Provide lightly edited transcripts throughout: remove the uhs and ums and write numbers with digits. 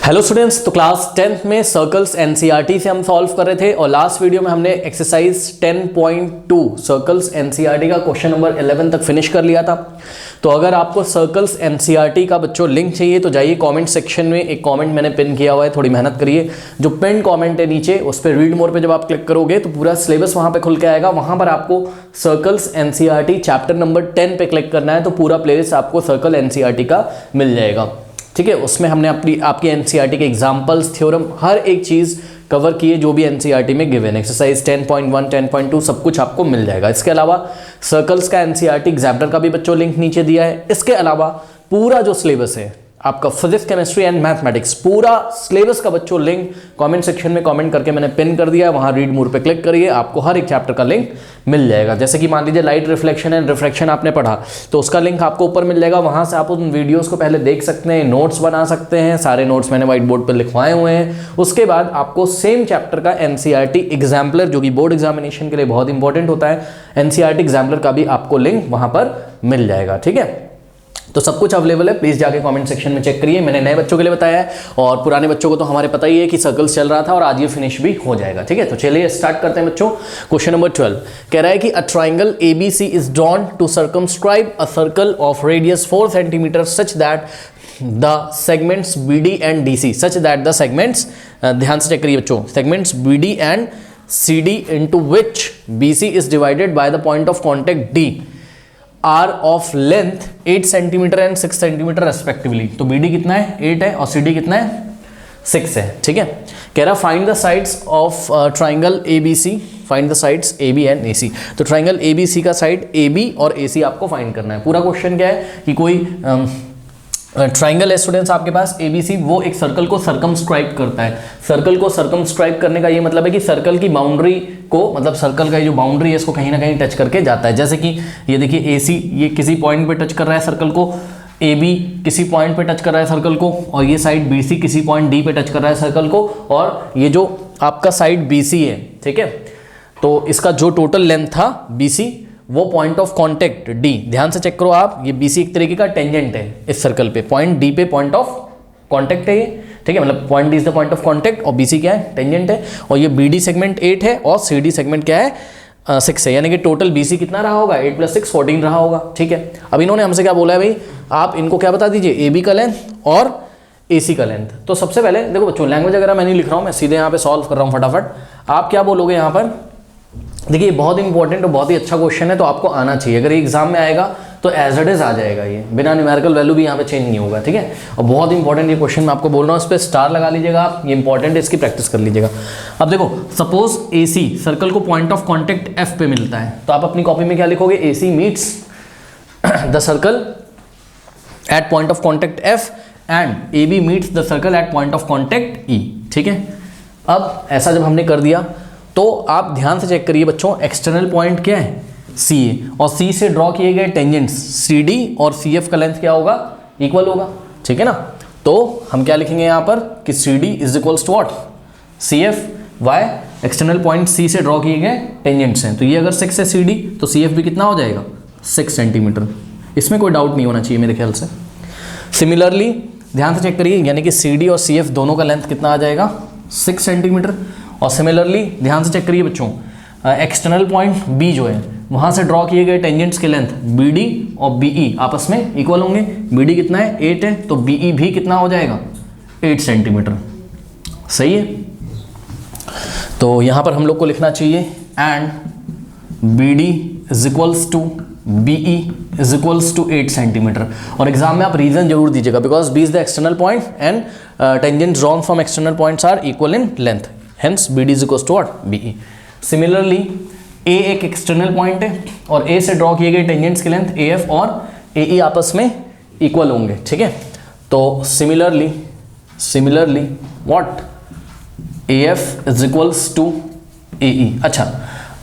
Hello students, तो class 10th में circles NCERT से हम सॉल्व कर रहे थे और लास्ट वीडियो में हमने एक्सरसाइज 10.2 सर्कल्स एनसीईआरटी का क्वेश्चन नंबर 11 तक फिनिश कर लिया था। तो अगर आपको सर्कल्स एनसीईआरटी का बच्चों लिंक चाहिए तो जाइए कमेंट सेक्शन में, एक कमेंट मैंने पिन किया हुआ है, थोड़ी मेहनत करिए। जो पिन कमेंट है नीचे उस पर रीड मोर पे जब आप क्लिक करोगे तो पूरा सिलेबस वहाँ पे खुल के आएगा। वहाँ पर आपको सर्कल्स एनसीईआरटी चैप्टर नंबर 10 पे क्लिक करना है तो पूरा प्लेलिस्ट आपको सर्कल एनसीईआरटी का मिल जाएगा। ठीक है, उसमें हमने आपकी एनसीईआरटी के एग्जांपल्स, थ्योरम, हर एक चीज़ कवर किए जो भी एनसीईआरटी में गिवन। एक्सरसाइज 10.1, 10.2 सब कुछ आपको मिल जाएगा। इसके अलावा सर्कल्स का एनसीईआरटी एग्जाम्पलर का भी बच्चों लिंक नीचे दिया है। इसके अलावा पूरा जो सिलेबस है आपका फिजिक्स, केमिस्ट्री एंड मैथमेटिक्स, पूरा सिलेबस का बच्चों लिंक कमेंट सेक्शन में कमेंट करके मैंने पिन कर दिया है। वहाँ रीड मोर पे क्लिक करिए, आपको हर एक चैप्टर का लिंक मिल जाएगा। जैसे कि मान लीजिए लाइट रिफ्लेक्शन एंड रिफ्रैक्शन आपने पढ़ा तो उसका लिंक आपको ऊपर मिल जाएगा। वहाँ से आप उन वीडियोज़ को पहले देख सकते हैं, नोट्स बना सकते हैं। सारे नोट्स मैंने व्हाइट बोर्ड पर लिखवाए हुए हैं। उसके बाद आपको सेम चैप्टर का एनसीईआरटी एग्जाम्पलर, जो कि बोर्ड एग्जामिनेशन के लिए बहुत इंपॉर्टेंट होता है, एनसीईआरटी एग्जाम्पलर का भी आपको लिंक वहाँ पर मिल जाएगा। ठीक है, तो सब कुछ अवेलेबल है, प्लीज़ जाके कमेंट सेक्शन में चेक करिए। मैंने नए बच्चों के लिए बताया है और पुराने बच्चों को तो हमारे पता ही है कि सर्कल्स चल रहा था और आज ये फिनिश भी हो जाएगा। ठीक है, तो चलिए स्टार्ट करते हैं बच्चों। क्वेश्चन नंबर 12 कह रहा है कि a triangle ABC is drawn to circumscribe a circle of radius 4 centimetre such that the segments BD and DC, such that the segments, ध्यान से चेक करिए बच्चों, segments BD and CD into which BC is divided by the point of contact D are of length 8 centimetre and 6 centimetre respectively. तो BD कितना है, 8 है, और CD कितना है, 6 है। ठीक है, कह रहा find the sides of triangle ABC, find the sides AB and AC। तो ट्राइंगल ABC का साइड AB और AC आपको फाइंड करना है। पूरा क्वेश्चन क्या है कि कोई ट्राइंगल है स्टूडेंट्स आपके पास ABC, वो एक सर्कल को सर्कमस्क्राइब करता है। सर्कल को सर्कमस्क्राइब करने का ये मतलब है कि सर्कल की बाउंड्री को, मतलब सर्कल का जो बाउंड्री है इसको कहीं ना कहीं टच करके जाता है। जैसे कि ये देखिए AC ये किसी पॉइंट पे टच कर रहा है सर्कल को, AB किसी पॉइंट पे टच कर रहा है सर्कल को, और ये साइड BC किसी पॉइंट D पे टच कर रहा है सर्कल को, और ये जो आपका साइड BC है, ठीक है, तो इसका जो टोटल लेंथ था BC वो पॉइंट ऑफ कांटेक्ट D, ध्यान से चेक करो आप, ये BC एक तरीके का टेंजेंट है इस सर्कल पे, पॉइंट D पे पॉइंट ऑफ कांटेक्ट है ये। ठीक है, मतलब point D is the point of contact और BC क्या है, टेंजेंट है, और ये BD सेगमेंट 8 है और CD सेगमेंट क्या है, 6 है। यानी कि टोटल BC कितना रहा होगा, 8 + 6 14 रहा होगा। ठीक है, अब इन्होंने हमसे क्या बोला है भाई, आप इनको क्या बता दीजिए, AB का लेंथ और AC का लेंथ। तो सबसे पहले देखो बच्चों, लैंग्वेज अगर मैं नहीं लिख रहा हूँ, मैं सीधे यहाँ पे सॉल्व कर रहा हूँ फटाफट। आप क्या बोलोगे यहाँ पर, देखिए बहुत इंपॉर्टेंट और बहुत ही अच्छा क्वेश्चन है, तो आपको आना चाहिए। अगर ये एग्जाम में आएगा तो एज इट इज आ जाएगा, ये बिना न्यूमेरिकल वैल्यू भी यहाँ पे चेंज नहीं होगा। ठीक है, और बहुत इंपॉर्टेंट ये क्वेश्चन मैं आपको बोल रहा हूँ, इस पर स्टार लगा लीजिएगा आप, ये इंपॉर्टेंट है, इसकी प्रैक्टिस कर लीजिएगा। अब देखो, सपोज AC सर्कल को पॉइंट ऑफ कॉन्टेक्ट F पे मिलता है, तो आप अपनी कॉपी में क्या लिखोगे, AC meets the circle eight point of contact F and AB meets the circle eight point of contact E। ठीक है, अब ऐसा जब हमने कर दिया तो आप ध्यान से चेक करिए बच्चों, एक्सटर्नल पॉइंट क्या है, C है, और C से ड्रॉ किए गए टेंजेंट्स CD और CF का लेंथ क्या होगा, इक्वल होगा। ठीक है ना, तो हम क्या लिखेंगे यहाँ पर कि CD is equals to what, CF, why external point C से ड्रॉ किए गए टेंजेंट्स हैं। तो ये अगर 6 है CD तो CF भी कितना हो जाएगा, 6 सेंटीमीटर। इसमें कोई डाउट नहीं होना चाहिए मेरे ख्याल से। सिमिलरली ध्यान से चेक करिए, यानी कि CD और CF दोनों का लेंथ कितना आ जाएगा, 6 सेंटीमीटर। और सिमिलरली ध्यान से चेक करिए बच्चों, एक्सटर्नल पॉइंट B जो है वहाँ से ड्रॉ किए गए टेंजेंट्स के लेंथ BD और BE आपस में इक्वल होंगे। BD कितना है, 8 है, तो BE भी कितना हो जाएगा, 8 सेंटीमीटर। सही है, तो यहाँ पर हम लोग को लिखना चाहिए and BD is equals to BE is equals to 8 centimetre. और एग्जाम में आप रीजन जरूर दीजिएगा, because B is the external point and tangents drawn from external points are equal in length, hence BD is equals to what, BE। Similarly A एक external point है और A से draw किए गए टेंजेंट्स की length AF और AE आपस में इक्वल होंगे। ठीक है, तो similarly what, AF is equals to AE। अच्छा,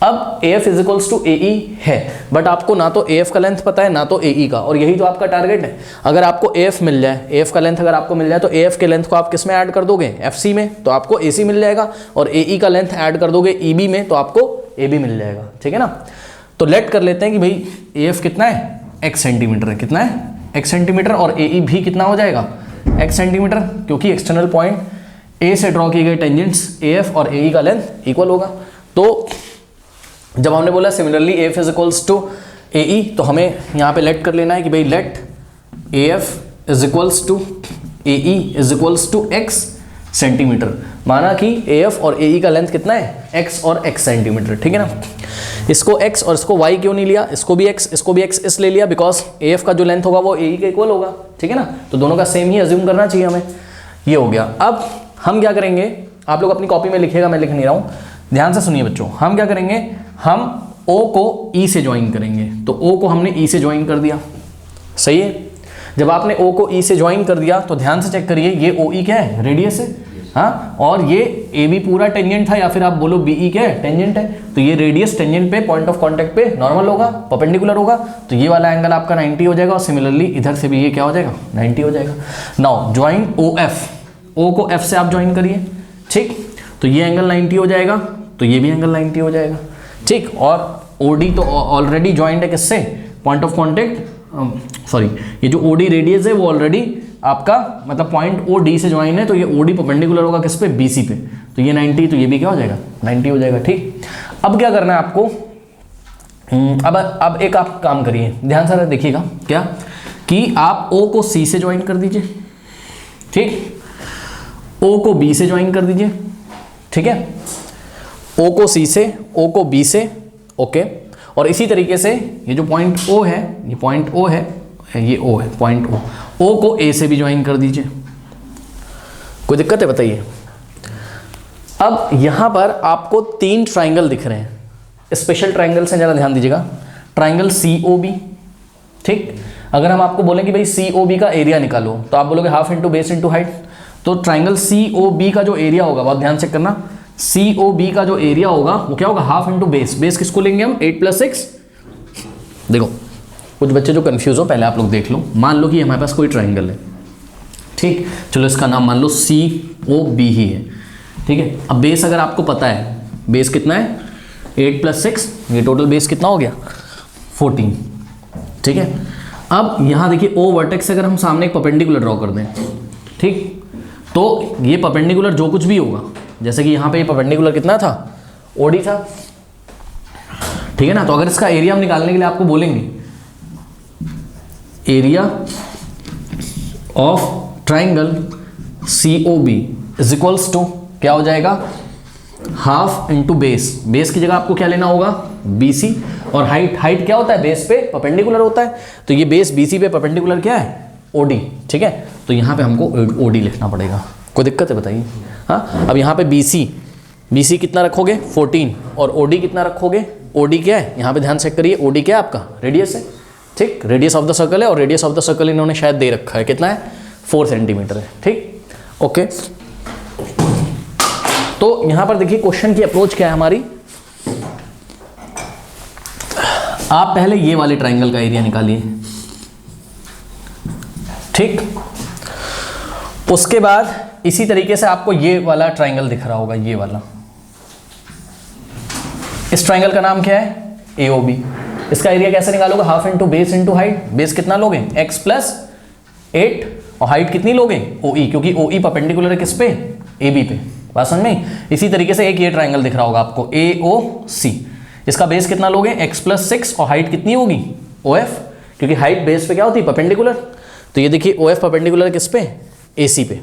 अब AF is equals to AE है, बट आपको ना तो AF का लेंथ पता है ना तो AE का, और यही तो आपका टारगेट है। अगर आपको AF मिल जाए, AF का लेंथ अगर आपको मिल जाए तो AF के लेंथ को आप किस में ऐड कर दोगे, FC में, तो आपको AC मिल जाएगा, और AE का लेंथ ऐड कर दोगे EB में तो आपको AB मिल जाएगा। ठीक है ना, तो लेट कर लेते हैं कि भाई AF कितना है, X सेंटीमीटर है, कितना है, X सेंटीमीटर, और AE भी कितना हो जाएगा, x सेंटीमीटर, क्योंकि एक्सटर्नल पॉइंट ए से ड्रॉ किए गए टेंजेंट्स AF और AE का लेंथ इक्वल होगा। तो जब हमने बोला similarly AF is equals to AE, तो हमें यहाँ पे लेट कर लेना है कि भाई let AF is equals to AE is equals to x centimetre. माना कि AF और AE का लेंथ कितना है, x और x सेंटीमीटर, ठीक है ना। इसको x और इसको y क्यों नहीं लिया, इसको भी x इसलिए लिया बिकॉज AF का जो लेंथ होगा वो AE के इक्वल होगा, ठीक है ना। तो दोनों का सेम ही अज्यूम करना चाहिए हमें। ये हो गया। अब हम क्या करेंगे, आप लोग अपनी कॉपी में लिखिएगा, मैं लिख नहीं रहा हूँ, ध्यान से सुनिए बच्चों। हम क्या करेंगे, हम O को E से ज्वाइन करेंगे। तो O को हमने E से ज्वाइन कर दिया, सही है। जब आपने O को E से ज्वाइन कर दिया तो ध्यान से चेक करिए, ये OE क्या है, रेडियस है, हाँ, और ये AB पूरा टेंजेंट था, या फिर आप बोलो BE क्या है, टेंजेंट है। तो ये रेडियस टेंजेंट पे, पॉइंट ऑफ कांटेक्ट पे नॉर्मल होगा, परपेंडिकुलर होगा, तो ये वाला एंगल आपका 90 हो जाएगा। और सिमिलरली इधर से भी ये क्या हो जाएगा, 90 हो जाएगा। नाउ ज्वाइन OF, O को F से आप ज्वाइन करिए, ठीक। तो ये एंगल 90 हो जाएगा, तो ये भी एंगल 90 हो जाएगा, ठीक। और OD तो ऑलरेडी ज्वाइंट है किससे, पॉइंट ऑफ कॉन्टेक्ट, सॉरी, ये जो OD रेडियस है वो ऑलरेडी आपका मतलब पॉइंट OD से ज्वाइन है, तो ये OD परपेंडिकुलर होगा किस पे, BC पे। तो ये 90, तो ये भी क्या हो जाएगा, 90 हो जाएगा, ठीक। अब क्या करना है आपको, अब एक आप काम करिए, ध्यान से देखिएगा, क्या कि आप O को C से ज्वाइन कर दीजिए, ठीक। O को B से ज्वाइन कर दीजिए, ठीक है। O को C से, O को B से, ओके। और इसी तरीके से ये जो पॉइंट O है, ये पॉइंट O है, ये O है, पॉइंट O को A से भी ज्वाइन कर दीजिए। कोई दिक्कत है बताइए। अब यहां पर आपको 3 ट्राइंगल दिख रहे हैं, स्पेशल ट्राइंगल से जरा ध्यान दीजिएगा। ट्राइंगल COB, ठीक। अगर हम आपको बोलें कि भाई COB का एरिया निकालो, तो आप बोलोगे half into base into height. तो ट्राइंगल COB का जो एरिया होगा, बहुत ध्यान चेक करना, COB का जो एरिया होगा वो क्या होगा, हाफ इंटू बेस। बेस किसको लेंगे हम, 8 + 6। देखो कुछ बच्चे जो कंफ्यूज हो, पहले आप लोग देख लो। मान लो कि हमारे पास कोई ट्राइंगल है, ठीक, चलो इसका नाम मान लो COB ही है, ठीक है। अब बेस अगर आपको पता है, बेस कितना है, 8 + 6, ये टोटल बेस कितना हो गया, 14, ठीक है। अब यहाँ देखिए O वर्टेक्स से अगर हम सामने एक परपेंडिकुलर ड्रॉ कर दें, ठीक, तो ये परपेंडिकुलर जो कुछ भी होगा, जैसे कि यहाँ पे ये परपेंडिकुलर कितना था, OD था, ठीक है ना। तो अगर इसका एरिया हम निकालने के लिए आपको बोलेंगे, area of triangle COB is equals to क्या हो जाएगा, हाफ इंटू बेस। बेस की जगह आपको क्या लेना होगा, BC। और हाइट क्या होता है, बेस पे परपेंडिकुलर होता है, तो ये बेस BC पे परपेंडिकुलर क्या है, OD, ठीक है। तो यहाँ पे हमको OD लिखना पड़ेगा। कोई दिक्कत है बताइए। हाँ, अब यहाँ पे BC कितना रखोगे, 14, और OD कितना रखोगे, OD क्या है, यहाँ पे ध्यान चेक करिए, OD क्या है आपका, रेडियस है, ठीक, रेडियस ऑफ द सर्कल है। और रेडियस ऑफ द सर्कल इन्होंने शायद दे रखा है, कितना है, 4 सेंटीमीटर है, ठीक, ओके। तो यहाँ पर देखिए क्वेश्चन की अप्रोच क्या है हमारी। आप पहले ये वाले ट्राइंगल का एरिया निकालिए, ठीक। उसके बाद इसी तरीके से आपको ये वाला ट्राइंगल दिख रहा होगा, ये वाला, इस ट्राइंगल का नाम क्या है, AOB। इसका एरिया कैसे निकालोगे, half into base into height. Base कितना लोगे, x + 8, और हाइट कितनी लोगे, OE, क्योंकि OE परपेंडिकुलर है किस पे, AB पे। बात समझ में। इसी तरीके से एक ये ट्राइंगल दिख रहा होगा आपको, AOC। इसका बेस कितना लोगे, x + 6, और हाइट कितनी होगी, OF, क्योंकि हाइट बेस पे क्या होती है, परपेंडिकुलर। तो ये देखिए OF परपेंडिकुलर किस पे, AC पे,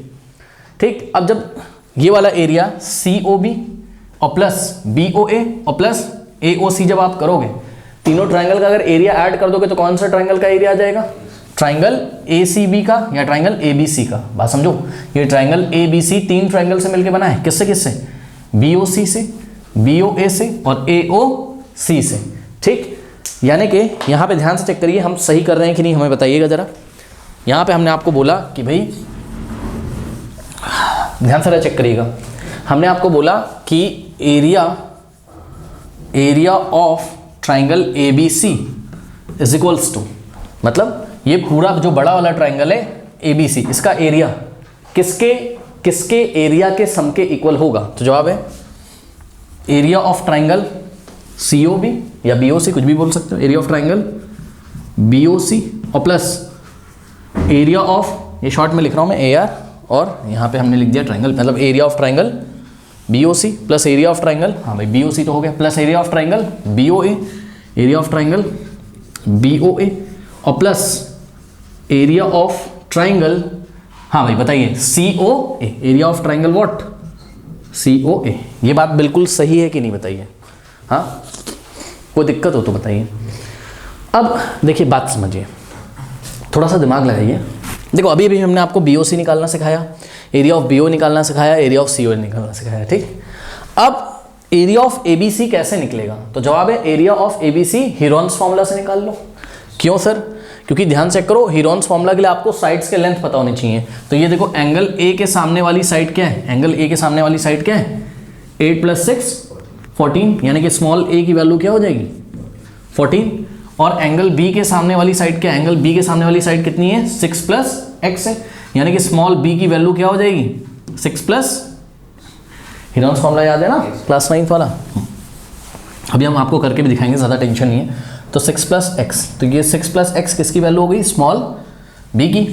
ठीक। अब जब ये वाला एरिया COB और प्लस BOA और प्लस AOC जब आप करोगे, तीनों ट्राइंगल का अगर एरिया ऐड कर दोगे तो कौन सा ट्राइंगल का एरिया आ जाएगा, ट्राइंगल ACB का या ट्राइंगल ABC का। बात समझो, ये ट्राइंगल ABC 3 ट्राइंगल से मिलकर बना है, किससे किससे, BOC से, BOA से और AOC से, ठीक। यानी कि यहाँ पे ध्यान से चेक करिए, हम सही कर रहे हैं कि नहीं, हमें बताइएगा जरा। यहाँ पे हमने आपको बोला कि भाई ध्यान से चेक करिएगा, हमने आपको बोला कि area of triangle ABC is equals to, मतलब ये पूरा जो बड़ा वाला ट्राइंगल है ABC, इसका एरिया किसके एरिया के सम के इक्वल होगा। तो जवाब है एरिया ऑफ ट्राइंगल COB या BOC, कुछ भी बोल सकते हो, एरिया ऑफ ट्राइंगल BOC और प्लस एरिया ऑफ ये शॉर्ट में लिख रहा हूँ मैं AR, और यहाँ पे हमने लिख दिया ट्राइंगल, मतलब area of triangle BOC plus area of triangle, हाँ भाई BOC तो हो गया, plus area of triangle BOA, area of triangle BOA, और प्लस एरिया ऑफ ट्राइंगल, हाँ भाई बताइए COA, area of triangle what, COA। ये बात बिल्कुल सही है कि नहीं बताइए, हाँ कोई दिक्कत हो तो बताइए। अब देखिए बात समझिए, थोड़ा सा दिमाग लगाइए। देखो अभी भी हमने आपको BOC निकालना सिखाया, एरिया ऑफ BO निकालना सिखाया, एरिया ऑफ CO निकालना सिखाया, ठीक। अब एरिया ऑफ ABC कैसे निकलेगा, तो जवाब है area of ABC Heron's formula से निकाल लो। क्यों सर, क्योंकि ध्यान चेक करो, हीरोन्स फॉर्मूला के लिए आपको साइड्स के लेंथ पता होनी चाहिए। तो ये देखो एंगल A के सामने वाली साइड क्या है, एंगल A के सामने वाली साइड क्या है, 8 + 6 14, यानी कि स्मॉल a की वैल्यू क्या हो जाएगी 14, और एंगल B के सामने वाली साइड क्या है, एंगल B के सामने वाली साइड कितनी है 6 + x है, यानी कि स्मॉल b की वैल्यू क्या हो जाएगी 6 प्लस, हीरोन्स फॉर्मूला याद है ना क्लास 9th वाला, अभी हम आपको करके भी दिखाएंगे, ज़्यादा टेंशन नहीं है। तो 6 + x, तो ये 6 + x किसकी वैल्यू हो गई, स्मॉल b की,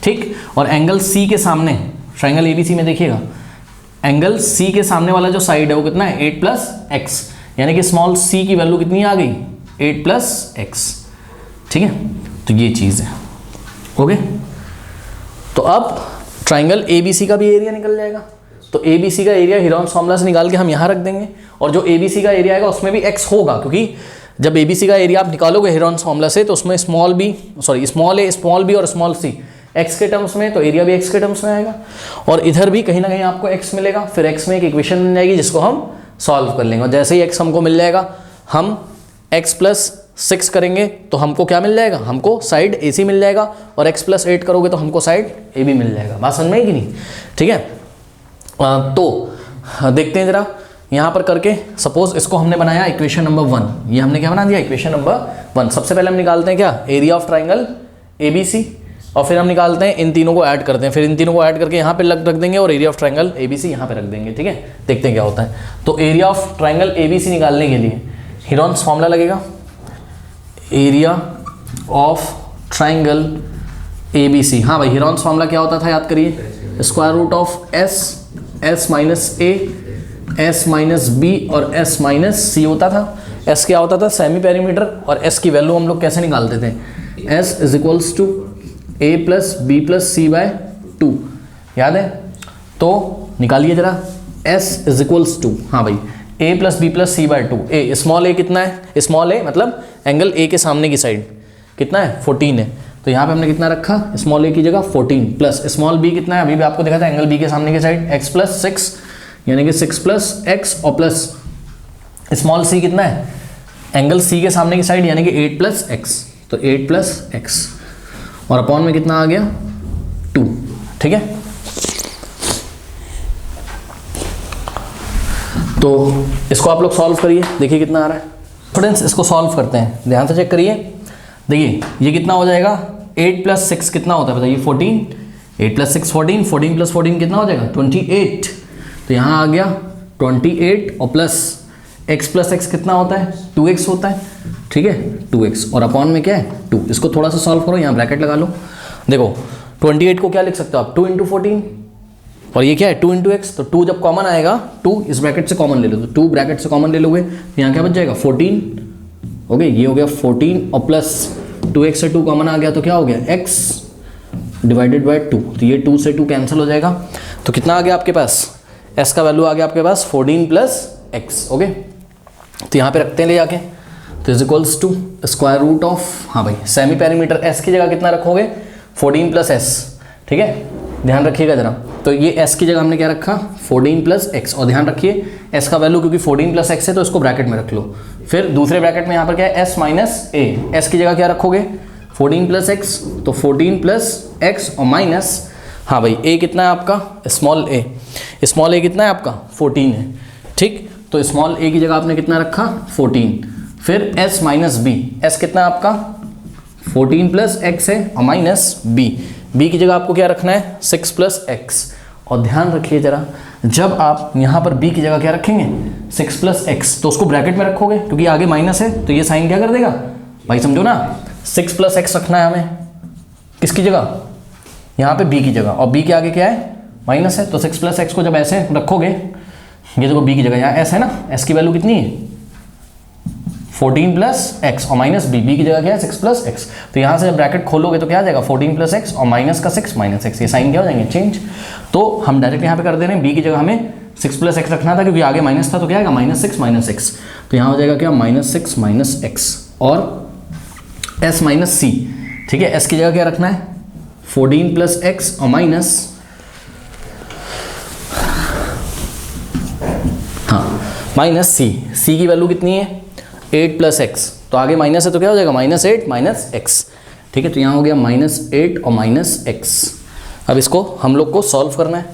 ठीक। और एंगल C के सामने, ट्राइंगल ABC में देखिएगा, एंगल C के सामने वाला जो साइड है वो कितना है 8 + x, यानी कि स्मॉल c की वैल्यू कितनी आ गई 8 + x, ठीक है। तो ये चीज़ है, ओके। तो अब ट्राइंगल ABC का भी एरिया निकल जाएगा, तो ABC का एरिया हीरोन्स फॉर्मूला से निकाल के हम यहाँ रख देंगे, और जो ABC का एरिया आएगा उसमें भी x होगा, क्योंकि जब ABC का एरिया आप निकालोगे हीरोन्स फॉर्मूला से तो उसमें स्मॉल a, स्मॉल b और स्मॉल c x के टर्म्स में, तो एरिया भी x के टर्म्स में आएगा, और इधर भी कहीं ना कहीं आपको x मिलेगा, फिर x में एक इक्वेशन मिल जाएगी जिसको हम सॉल्व कर लेंगे, और जैसे ही x हमको मिल जाएगा हम x + 6 करेंगे तो हमको क्या मिल जाएगा, हमको साइड AC मिल जाएगा, और x + 8 करोगे तो हमको साइड AB मिल जाएगा। बात समझ में आई कि नहीं, ठीक है। तो देखते हैं जरा यहाँ पर करके, सपोज इसको हमने बनाया इक्वेशन नंबर 1, ये हमने क्या बना दिया इक्वेशन नंबर 1। सबसे पहले हम निकालते हैं क्या, एरिया ऑफ ट्राइंगल ABC, और फिर हम निकालते हैं इन तीनों को ऐड करते हैं, फिर इन तीनों को ऐड करके यहाँ पे रख देंगे, और एरिया ऑफ ट्राइंगल ABC यहाँ पे रख देंगे, ठीक है। देखते हैं क्या होता है। तो एरिया ऑफ ट्राइंगल ABC निकालने के लिए हीरोन्स फॉर्मूला लगेगा, एरिया ऑफ ट्राइंगल ABC, हाँ भाई हीरोन्स फॉर्मूला क्या होता था याद करिए, √of S - A S - B और S - C होता था। S क्या होता था सेमी पेरीमीटर, और S की वैल्यू हम लोग कैसे निकालते थे, S = A + B + C/2, याद है। तो निकालिए जरा, S = हाँ भाई A + B + C/2, A small a कितना है, स्मॉल a मतलब एंगल A के सामने की साइड कितना है 14 है, तो यहाँ पे हमने कितना रखा स्मॉल a की जगह 14, प्लस स्मॉल b कितना है, अभी भी आपको देखा था एंगल B के सामने की साइड x + 6, यानी कि 6 + x, और प्लस स्मॉल c कितना है एंगल C के सामने की साइड, यानी कि 8 + x, तो 8 + x, और अपॉन में कितना आ गया 2, ठीक है। तो इसको आप लोग सॉल्व करिए, देखिए कितना आ रहा है। स्टूडेंट्स इसको सॉल्व करते हैं, ध्यान से चेक करिए। देखिए ये कितना हो जाएगा, 8 + 6 कितना होता है बताइए 14, 8 + 6 14, 14 + 14 कितना हो जाएगा 28, तो यहाँ आ गया 28, और प्लस x + x कितना होता है 2x होता है, ठीक है 2x, और अपॉन में क्या है 2। इसको थोड़ा सा सॉल्व करो, यहाँ ब्रैकेट लगा लो। देखो 28 को क्या लिख सकते हो आप 2 × 14, और ये क्या है 2 × x, तो 2 जब कॉमन आएगा 2 इस ब्रैकेट से कॉमन ले लो, तो 2 ब्रैकेट से कॉमन ले लोगे तो यहाँ क्या बच जाएगा 14, ओके ये हो गया 14, और प्लस 2x से 2 कॉमन आ गया तो क्या हो गया x / 2, तो ये 2 से 2 कैंसिल हो जाएगा, तो कितना आ गया आपके पास s का वैल्यू आ गया आपके पास 14 + x, ओके। तो यहाँ पे रखते हैं ले जाके, तो = √ऑफ, हाँ भाई सेमी पेरीमीटर s की जगह कितना रखोगे 14 + s, ठीक है ध्यान रखिएगा जरा। तो ये s की जगह हमने क्या रखा 14 + x, और ध्यान रखिए s का वैल्यू क्योंकि 14 + x है तो इसको ब्रैकेट में रख लो, फिर दूसरे ब्रैकेट में यहाँ पर क्या है S - A, s की जगह क्या रखोगे 14 + x, तो 14 + x और माइनस, हाँ भाई a कितना है आपका स्मॉल a कितना है आपका 14 है, ठीक। तो स्मॉल a की जगह आपने कितना रखा 14, फिर S - B, s कितना है आपका 14 + x है, और माइनस b की जगह आपको क्या रखना है 6 + x, और ध्यान रखिए जरा जब आप यहाँ पर b की जगह क्या रखेंगे 6 + x, तो उसको ब्रैकेट में रखोगे क्योंकि आगे माइनस है, तो ये साइन क्या कर देगा भाई समझो ना 6 + x रखना है हमें, किसकी जगह यहाँ पे b की जगह, और b के आगे क्या है, माइनस है, तो 6 प्लस एक्स को जब ऐसे रखोगे, ये देखो b की जगह यहाँ s है ना, s की वैल्यू कितनी है 14 प्लस एक्स और माइनस b की जगह क्या है 6 प्लस एक्स। तो यहाँ से जब ब्रैकेट खोलोगे तो क्या आ जाएगा 14 प्लस एक्स और माइनस का 6 माइनस एक्स, ये साइन क्या हो जाएंगे चेंज। तो हम डायरेक्ट यहाँ पे कर दे रहे हैं, b की जगह हमें 6 प्लस एक्स रखना था क्योंकि आगे माइनस था, तो क्या आएगा -6 माइनस एक्स, तो यहाँ हो जाएगा क्या -6 माइनस एक्स और s माइनस सी। ठीक है, s की जगह क्या रखना है 14 प्लस एक्स और माइनस, हाँ माइनस सी की वैल्यू कितनी है 8 प्लस एक्स, तो आगे माइनस है तो क्या हो जाएगा -8 माइनस एक्स। ठीक है, तो यहाँ हो गया -8 और माइनस एक्स। अब इसको हम लोग को सॉल्व करना है,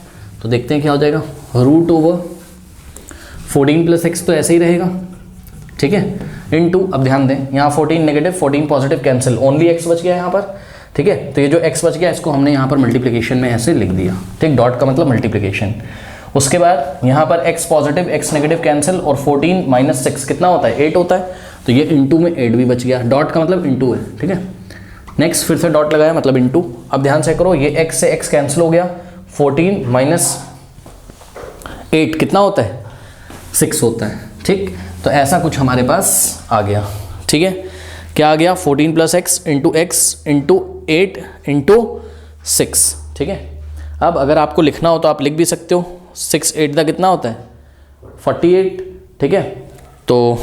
तो देखते हैं क्या हो जाएगा, रूट ओवर 14 प्लस एक्स तो ऐसे ही रहेगा, ठीक है, इनटू, अब ध्यान दें यहाँ 14 negative 14 positive cancel, only x बच गया यहाँ पर। ठीक है, तो ये जो एक्स बच गया इसको हमने यहाँ पर मल्टीप्लिकेशन में ऐसे लिख दिया। ठीक, डॉट का मतलब मल्टीप्लिकेशन। उसके बाद यहाँ पर x positive x negative cancel और 14 माइनस 6 कितना होता है 8 होता है, तो ये इनटू में 8 भी बच गया, डॉट का मतलब इनटू है। ठीक है, नेक्स्ट फिर से डॉट लगाया मतलब इनटू। अब ध्यान से करो, ये x से x कैंसिल हो गया, 14 माइनस 8 कितना होता है 6 होता है। ठीक, तो ऐसा कुछ हमारे पास आ गया। ठीक है, क्या आ गया 14 प्लस एक्स इंटू 8 इंटू 6। ठीक है, अब अगर आपको लिखना हो तो आप लिख भी सकते हो, 6 8 का कितना होता है 48। ठीक है, तो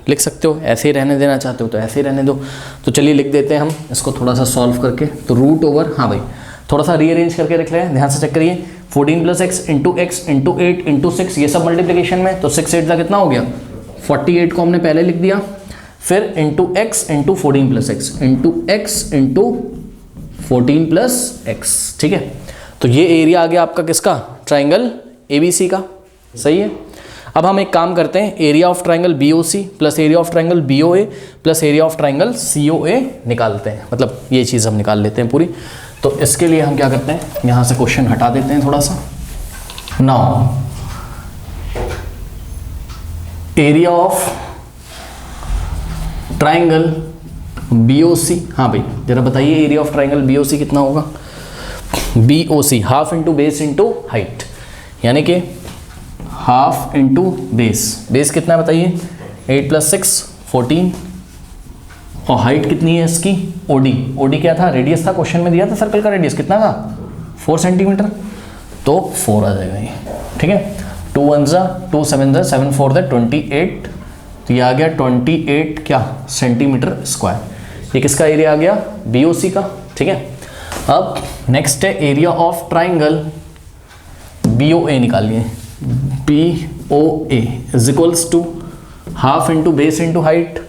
लिख सकते हो, ऐसे ही रहने देना चाहते हो तो ऐसे ही रहने दो। तो चलिए लिख देते हैं हम इसको थोड़ा सा सॉल्व करके, तो रूट ओवर, हाँ भाई थोड़ा सा रीअरेंज करके रख लें, ध्यान से चेक करिए, 14 प्लस एक्स इंटू 8 इंटू 6, ये सब मल्टीप्लिकेशन में, तो 6 8 का कितना हो गया 48 को हमने पहले लिख दिया, फिर into x into 14 plus x into x into 14 plus x. ठीक है, तो ये एरिया आ गया आपका किसका, ट्राइंगल ABC का। सही है, अब हम एक काम करते हैं, area of triangle BOC plus area of triangle BOA plus area of triangle COA निकालते हैं, मतलब ये चीज़ हम निकाल लेते हैं पूरी। तो इसके लिए हम क्या करते हैं, यहाँ से क्वेश्चन हटा देते हैं थोड़ा सा। Now area of triangle BOC, हाँ भाई जरा बताइए एरिया ऑफ ट्राइंगल BOC कितना होगा। BOC half into base into height, यानी कि हाफ इंटू बेस कितना है बताइए, 8 प्लस 6 14, और हाइट कितनी है इसकी, OD क्या था, रेडियस था, क्वेश्चन में दिया था सर्कल का रेडियस कितना था 4 सेंटीमीटर, तो 4 आ जाएगा ये। ठीक है, 2 1 जा 2 7 जा 7 4 जा 28, तो ये आ गया 28 क्या सेंटीमीटर स्क्वायर। ये किसका एरिया आ गया BOC का। ठीक है, अब नेक्स्ट है एरिया ऑफ ट्राइंगल BOA निकालिए, BOA is equals to half into base into height.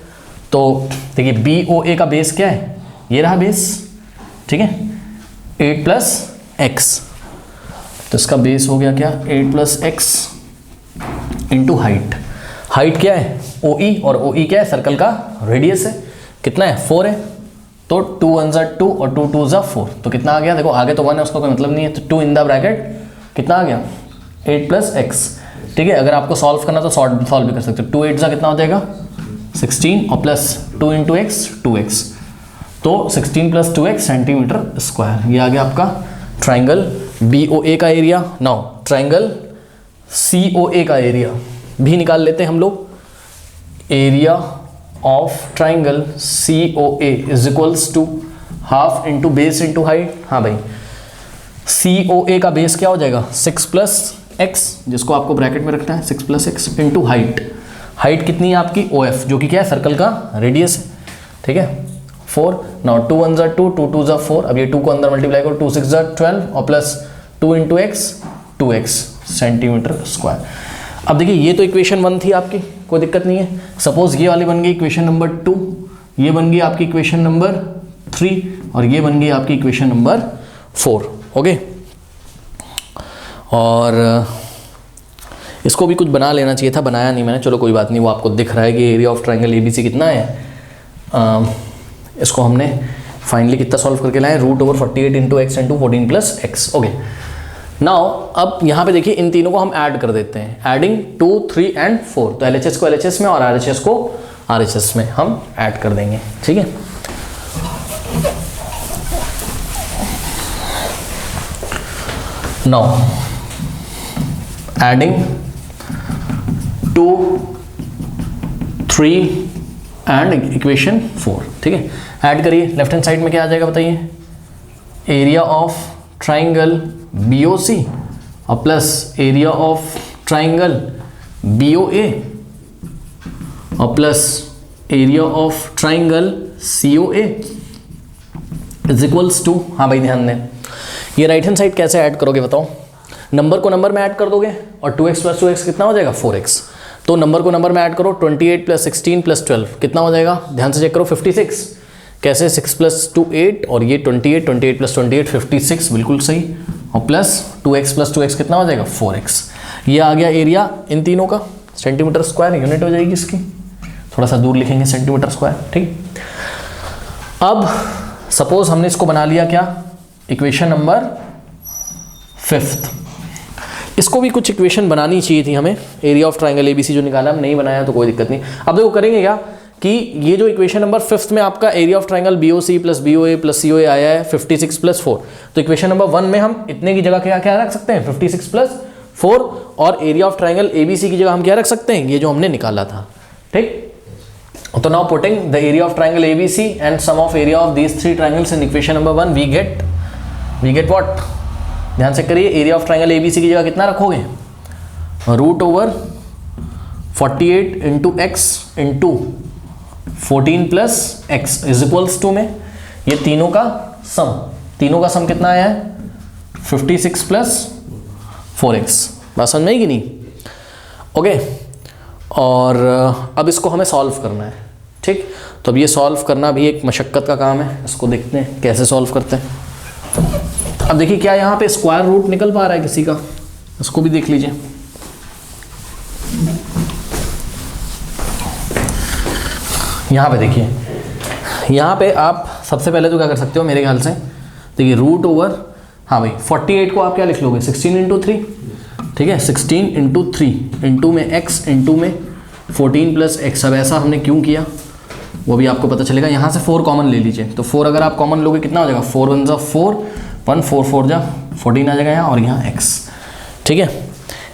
तो देखिए BOA का बेस क्या है, ये रहा बेस। ठीक है, 8 प्लस एक्स, तो इसका बेस हो गया क्या 8 प्लस एक्स इंटू हाइट क्या है OE, और OE क्या है सर्कल का रेडियस है, कितना है 4 है, तो 2 1 जा 2 और 2 2 जा 4, तो कितना आ गया, देखो आगे तो 1 है उसका कोई मतलब नहीं है, तो 2 इन द ब्रैकेट कितना आ गया 8 प्लस एक्स। ठीक है, अगर आपको सॉल्व करना तो सॉल्व भी कर सकते हो, 2 8 जा कितना हो जाएगा 16 और प्लस 2 इंटू एक्स 2x, तो 16 प्लस 2x सेंटीमीटर स्क्वायर। ये आ गया आपका ट्राइंगल BOA का एरिया। नाउ ट्राइंगल COA का एरिया भी निकाल लेते हैं हम लोग, area of triangle COA is equals to half into base into height. हाँ भाई COA का बेस क्या हो जाएगा 6 प्लस एक्स, जिसको आपको ब्रैकेट में रखना है 6 प्लस एक्स इंटू हाइट कितनी है आपकी OF, जो कि क्या है सर्कल का रेडियस है। ठीक है, 4, नाउ 2 1 जा 2 2 2 जा 4, अब ये 2 को अंदर मल्टीप्लाई करो, 2 6 जा 12 और plus 2 into x 2x centimetre square. अब देखिए ये तो इक्वेशन 1 थी आपकी, कोई दिक्कत नहीं है। सपोज ये वाली बन गई इक्वेशन नंबर 2, ये बन गई आपकी इक्वेशन नंबर 3 और ये बन गई आपकी इक्वेशन नंबर 4। ओके, और इसको भी कुछ बना लेना चाहिए था, बनाया नहीं मैंने, चलो कोई बात नहीं, वो आपको दिख रहा है कि एरिया ऑफ ट्राइंगल ABC कितना है। इसको हमने फाइनली कितना सॉल्व करके लाए, root over 48 into x into 14 plus x. Okay, now अब यहाँ पे देखिए इन तीनों को हम ऐड कर देते हैं, एडिंग 2 3 एंड 4, तो LHS को LHS में और RHS को RHS में हम ऐड कर देंगे। ठीक है, नाउ एडिंग 2, 3 एंड इक्वेशन 4, ठीक है। ऐड करिए, लेफ्ट हैंड साइड में क्या आ जाएगा बताइए, एरिया ऑफ ट्राइंगल BOC और plus area of triangle BOA और plus area of triangle COA is equals to, हाँ भाई ध्यान दें, ये राइट हैंड साइड कैसे ऐड करोगे बताओ, नंबर को नंबर में ऐड कर दोगे और 2x प्लस 2x कितना हो जाएगा 4x, तो नंबर को नंबर में ऐड करो, 28 प्लस 16 प्लस 12 कितना हो जाएगा, ध्यान से चेक करो 56, कैसे 6 प्लस 2 8 और ये 28, 28 प्लस 28 56, बिल्कुल सही, और प्लस 2x प्लस 2x कितना हो जाएगा 4x। ये आ गया एरिया इन तीनों का, सेंटीमीटर स्क्वायर यूनिट हो जाएगी इसकी, थोड़ा सा दूर लिखेंगे सेंटीमीटर स्क्वायर, ठीक। अब सपोज हमने इसको बना लिया क्या, इक्वेशन नंबर 5th, इसको भी कुछ इक्वेशन बनानी चाहिए थी हमें, एरिया ऑफ ट्राइंगल ABC जो निकाला हम नहीं बनाया तो कोई दिक्कत नहीं। अब देखो करेंगे क्या कि ये जो इक्वेशन नंबर 5th में आपका area of triangle BOC plus BOA plus COA आया है 56 प्लस 4, तो इक्वेशन नंबर 1 में हम इतने की जगह क्या क्या रख सकते हैं 56 प्लस 4, और एरिया ऑफ ट्राइंगल ABC की जगह हम क्या रख सकते हैं, ये जो हमने निकाला था, ठीक। तो now putting the area of triangle ABC and sum of area of these 3 triangles in equation number 1 we get what, ध्यान से करिए, एरिया ऑफ ट्राइंगल ABC की जगह कितना रखोगे, root over 48 into x into 14 plus x is equals to में ये तीनों का सम कितना आया है 56 प्लस 4x, बात समझ में आई कि नहीं, ओके। और अब इसको हमें सॉल्व करना है, ठीक। तो अब ये सॉल्व करना भी एक मशक्क़त का काम है, इसको देखते हैं कैसे सॉल्व करते हैं। अब देखिए क्या यहाँ पे स्क्वायर रूट निकल पा रहा है किसी का, इसको भी देख लीजिए। यहाँ पे देखिए, यहाँ पे आप सबसे पहले तो क्या कर सकते हो मेरे ख्याल से, देखिए रूट ओवर, हाँ भाई 48 को आप क्या लिख लोगे 16 इंटू 3, ठीक है, 16 इंटू 3 इंटू में x इंटू में 14 प्लस एक्स। अब ऐसा हमने क्यों किया वो भी आपको पता चलेगा, यहाँ से 4 कॉमन ले लीजिए, तो 4 अगर आप कॉमन लोगे कितना हो जाएगा 4 1 जा 4, 1 4 4 जा 14 आ जाएगा यहाँ, और यहाँ x, ठीक है,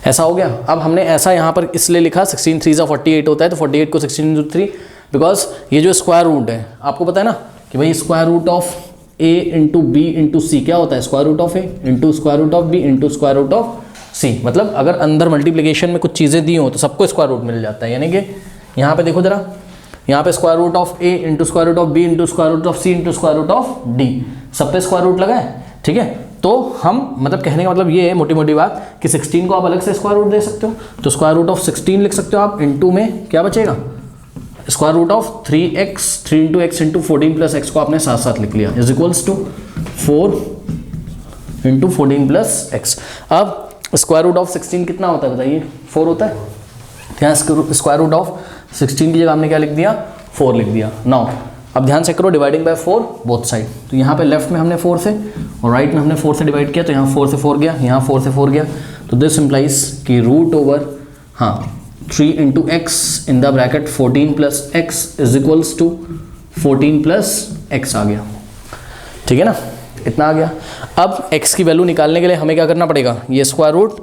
ऐसा हो गया। अब हमने ऐसा यहाँ पर इसलिए लिखा 16 3 जा 48 होता है, तो 48 को 16 इंटू 3, बिकॉज ये जो स्क्वायर रूट है आपको पता है ना कि भाई square root of a into b into c क्या होता है, square root of a into square root of b into square root of c, मतलब अगर अंदर मल्टीप्लिकेशन में कुछ चीज़ें दी हो तो सबको स्क्वायर रूट मिल जाता है, यानी कि यहाँ पे देखो जरा, यहाँ पे square root of a into square root of b into square root of c into square root of d, सब पे स्क्वायर रूट लगा है, ठीक है। तो हम मतलब कहने का मतलब ये है मोटी मोटी बात कि 16 को आप अलग से स्क्वायर रूट दे सकते हो, तो स्क्वायर रूट ऑफ 16 लिख सकते हो आप, इंटू में क्या बचेगा square root of 3x 3 into x into 14 plus x को आपने साथ साथ लिख लिया is equals to 4 into 14 plus x. अब स्क्वायर रूट ऑफ 16 कितना होता है बताइए 4 होता है, यहाँ स्क्वायर रूट ऑफ 16 की जगह हमने क्या लिख दिया 4 लिख दिया। नाउ अब ध्यान से करो डिवाइडिंग बाय 4 बोथ साइड, तो यहाँ पे लेफ्ट में हमने 4 से और राइट में हमने 4 से डिवाइड किया, तो यहाँ 4 से 4 गया, यहाँ 4 से 4 गया, तो दिस इम्प्लाइज कि root over 3 into x in the bracket 14 plus x is equals to 14 plus x आ गया, ठीक है ना, इतना आ गया। अब x की वैल्यू निकालने के लिए हमें क्या करना पड़ेगा, ये स्क्वायर रूट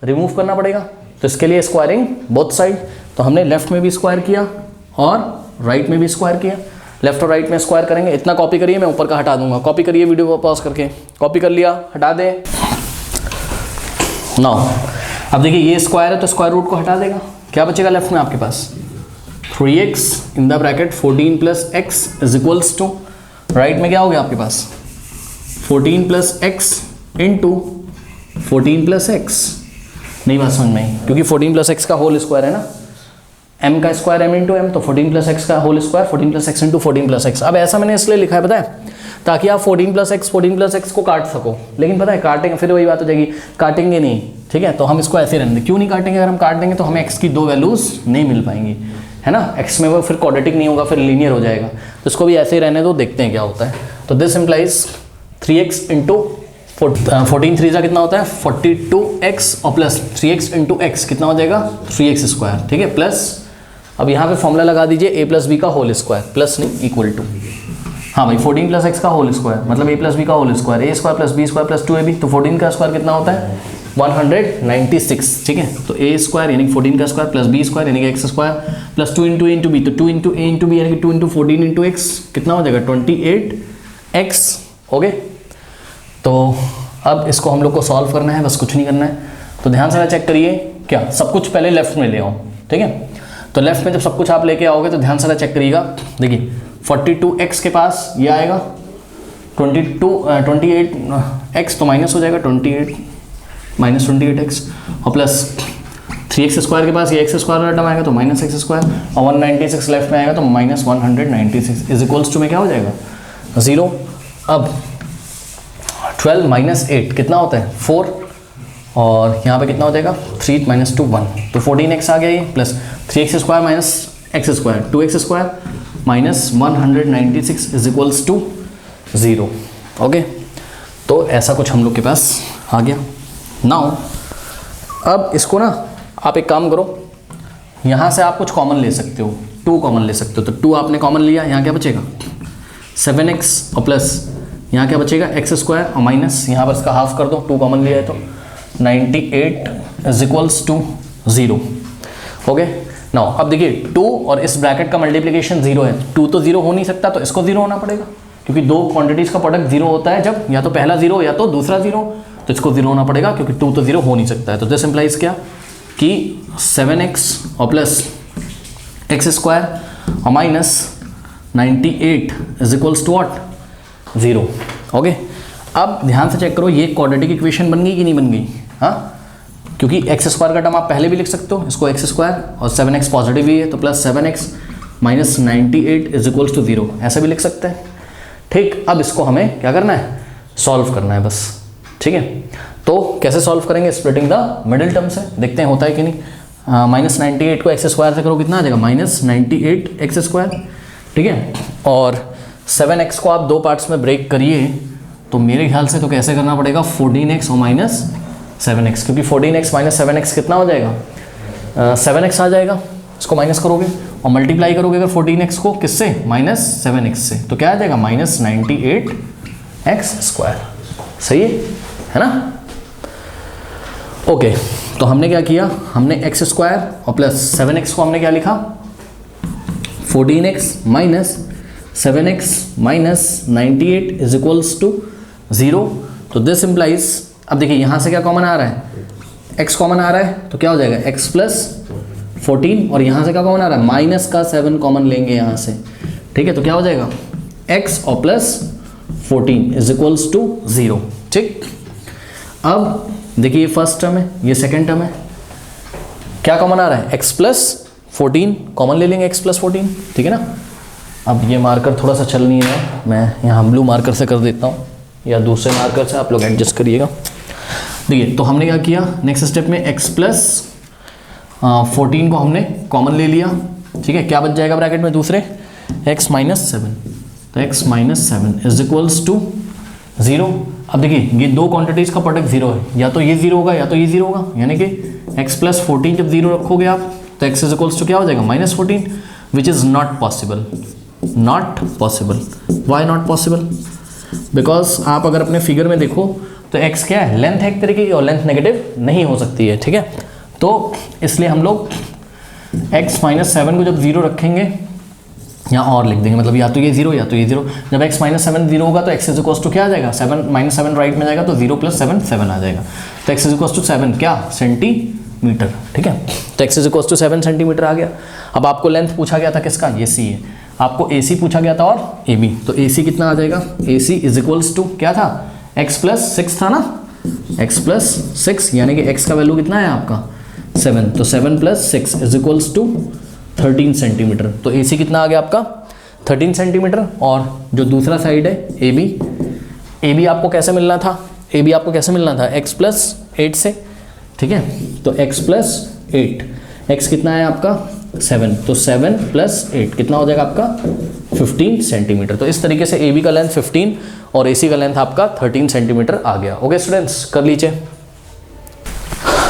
रिमूव करना पड़ेगा, तो इसके लिए स्क्वायरिंग बोथ साइड, तो हमने लेफ्ट में भी स्क्वायर किया और राइट में भी स्क्वायर किया, लेफ्ट और राइट में स्क्वायर करेंगे। इतना कॉपी करिए, मैं ऊपर का हटा दूंगा, कॉपी करिए वीडियो को पॉज करके, कॉपी कर लिया, हटा दे। नाउ अब देखिए ये स्क्वायर है तो स्क्वायर रूट को हटा देगा, क्या बचेगा लेफ्ट में आपके पास 3x in the bracket 14 plus x is equals to, right में क्या हो गया आपके पास 14 plus x into 14 plus x, नहीं बात समझ में आई, क्योंकि 14 प्लस एक्स का होल स्क्वायर है ना, m का स्क्वायर m इंटू एम, तो 14 प्लस एक्स का whole square 14 plus x into 14 plus x. अब ऐसा मैंने इसलिए लिखा है पता है, ताकि आप 14 प्लस एक्स को काट सको, लेकिन पता है काटेंगे फिर वही बात हो जाएगी, काटेंगे नहीं, ठीक है, तो हम इसको ऐसे रहने दें। क्यों नहीं काटेंगे, अगर हम काट देंगे तो हमें x की 2 वैल्यूज़ नहीं मिल पाएंगी, है ना, x में वो फिर क्वाड्रेटिक नहीं होगा, फिर लीनियर हो जाएगा, तो इसको भी ऐसे ही रहने दो, देखते हैं क्या होता है। तो दिस इम्प्लाइज 3x इंटू 14 3 का कितना होता है 42x और प्लस 3x इंटू एक्स कितना हो जाएगा 3x स्क्वायर, ठीक है, प्लस अब यहाँ पे फॉर्मूला लगा दीजिए a प्लस बी का होल स्क्वायर, प्लस नहीं इक्वल टू, हाँ भाई 14 प्लस एक्स का होल स्क्वायर मतलब ए प्लस बी का whole square, a square plus b square plus 2ab, तो 14 का स्क्वायर कितना होता है 196, ठीक है। तो ए स्क्वायर यानी कि 14 का स्क्वायर प्लस बी स्क्वायर यानी कि एक्स स्क्वायर प्लस 2 इंटू ए इंटू बी, तो 2 इंटू ए इंटू बी यानी कि 2 इंटू 14 इंटू एक्स कितना हो जाएगा 28x, ओके। तो अब इसको हम लोग को सॉल्व करना है, बस कुछ नहीं करना है। तो ध्यान से चेक करिए, क्या सब कुछ पहले लेफ्ट में ले आओ, ठीक है। तो लेफ्ट में जब सब कुछ आप लेके आओगे तो ध्यान से चेक करिएगा, देखिए 42x के पास ये आएगा 28x, तो माइनस हो जाएगा 28 माइनस 28x, और प्लस 3x स्क्वायर के पास ये एक्स स्क्वायर वाला टर्म आएगा तो माइनस एक्स स्क्वायर, और 196 लेफ्ट में आएगा तो माइनस 196 इज इक्वल्स टू में क्या हो जाएगा 0। अब 12 माइनस 8 कितना होता है 4, और यहाँ पे कितना हो जाएगा 3 माइनस 2 1, तो 14x आ गया ये, plus 3x square minus x square 2x square minus 196 is equals to 0, okay. तो ऐसा कुछ हम लोग के पास आ गया। नाउ अब इसको ना आप एक काम करो, यहाँ से आप कुछ कॉमन ले सकते हो, 2 कॉमन ले सकते हो, तो 2 आपने कॉमन लिया, यहाँ क्या बचेगा 7x, और प्लस यहाँ क्या बचेगा एक्स स्क्वायर, और माइनस यहाँ पर इसका हाफ कर दो, 2 कॉमन लिया है तो 98 is equals to 0, okay. Now अब देखिए 2 और इस ब्रैकेट का मल्टीप्लिकेशन 0 है, 2 तो 0 हो नहीं सकता, तो इसको 0 होना पड़ेगा, क्योंकि 2 क्वांटिटीज़ का प्रोडक्ट 0 होता है जब या तो पहला 0 या तो दूसरा 0, तो इसको 0 होना पड़ेगा, क्योंकि 2 तो 0 हो नहीं सकता है। तो दिस इम्प्लाइज क्या कि 7x और प्लस एक्स स्क्वायर और minus 98 is equals to what 0, okay. अब ध्यान से चेक करो, ये क्वाड्रेटिक इक्वेशन बन गई कि नहीं बन गई, हाँ, क्योंकि एक्स स्क्वायर का टर्म आप पहले भी लिख सकते हो, इसको एक्स स्क्वायर और 7x पॉजिटिव ही है तो plus 7x minus 98 is equals to 0 ऐसा भी लिख सकते हैं, ठीक। अब इसको हमें क्या करना है सॉल्व करना है बस, ठीक है। तो कैसे सॉल्व करेंगे, स्प्लिटिंग द मिडिल टर्म से, देखते हैं होता है कि नहीं। माइनस 98 को एक्स स्क्वायर से करो कितना आ जाएगा माइनस 98 एक्स स्क्वायर, ठीक है। और 7x को आप 2 पार्ट्स में ब्रेक करिए, तो मेरे ख्याल से तो कैसे करना पड़ेगा 14x और माइनस 7x, क्योंकि 14x माइनस 7x कितना हो जाएगा 7x आ जाएगा, इसको माइनस करोगे और मल्टीप्लाई करोगे अगर 14x को किससे माइनस 7x से, तो क्या आ जाएगा माइनस 98x स्क्वायर, सही है ना, ओके। तो हमने क्या किया, हमने एक्स स्क्वायर और प्लस 7x को हमने क्या लिखा 14x minus 7x minus 98 is equals to 0। तो दिस इम्प्लाइज, अब देखिए यहाँ से क्या कॉमन आ रहा है x कॉमन आ रहा है, तो क्या हो जाएगा x प्लस 14, और यहाँ से क्या कॉमन आ रहा है माइनस का 7 कॉमन लेंगे यहाँ से, ठीक है। तो क्या हो जाएगा x और प्लस 14 इज इक्वल्स टू 0, ठीक। अब देखिए ये फर्स्ट टर्म है, ये सेकेंड टर्म है, क्या कॉमन आ रहा है x प्लस 14 कॉमन ले लेंगे, x प्लस 14, ठीक है ना। अब ये मार्कर थोड़ा सा चल नहीं रहा है, मैं यहाँ ब्लू मार्कर से कर देता हूँ या दूसरे मार्कर से, आप लोग एडजस्ट करिएगा। देखिए तो हमने क्या किया, नेक्स्ट स्टेप में x प्लस 14 को हमने कॉमन ले लिया, ठीक है। क्या बच जाएगा ब्रैकेट में दूसरे x माइनस 7, तो x minus 7 is equals to 0। अब देखिए ये 2 क्वांटिटीज़ का प्रोडक्ट 0 है, या तो ये 0 होगा या तो ये 0 होगा, यानी कि x प्लस 14 जब 0 रखोगे आप तो x इज इक्वल्स टू क्या हो जाएगा minus 14, which is not possible, not possible. Why not possible, because आप अगर अपने फिगर में देखो तो x क्या है लेंथ है एक तरीके की, और लेंथ नेगेटिव नहीं हो सकती है, ठीक है। तो इसलिए हम लोग x माइनस 7 को जब 0 रखेंगे यहाँ और लिख देंगे, मतलब या तो ये 0 या तो ये 0। जब x माइनस 7 0 होगा तो x इज इक्वल्स टू क्या आ जाएगा 7 माइनस 7 राइट में जाएगा तो 0 प्लस 7 7 आ जाएगा, तो x इज इक्वल्स टू 7 क्या सेंटीमीटर, ठीक है। तो x is equals to 7 centimetre आ गया। अब आपको लेंथ पूछा गया था किसका, ये c है, आपको AC पूछा गया था और AB, तो AC कितना आ जाएगा AC इज इक्वल्स टू क्या था x प्लस 6 था ना, x प्लस 6 यानी कि x का वैल्यू कितना है आपका 7, तो 7 plus 6 is equals to 13 centimetre. तो AC कितना आ गया आपका 13 सेंटीमीटर। और जो दूसरा साइड है AB आपको कैसे मिलना था, AB आपको कैसे मिलना था x प्लस 8 से, ठीक है। तो x प्लस 8, x कितना है आपका 7, तो 7 प्लस 8 कितना हो जाएगा आपका 15 सेंटीमीटर। तो इस तरीके से AB का लेंथ 15 और AC का लेंथ आपका 13 सेंटीमीटर आ गया। ओके स्टूडेंट्स, कर लीजिए।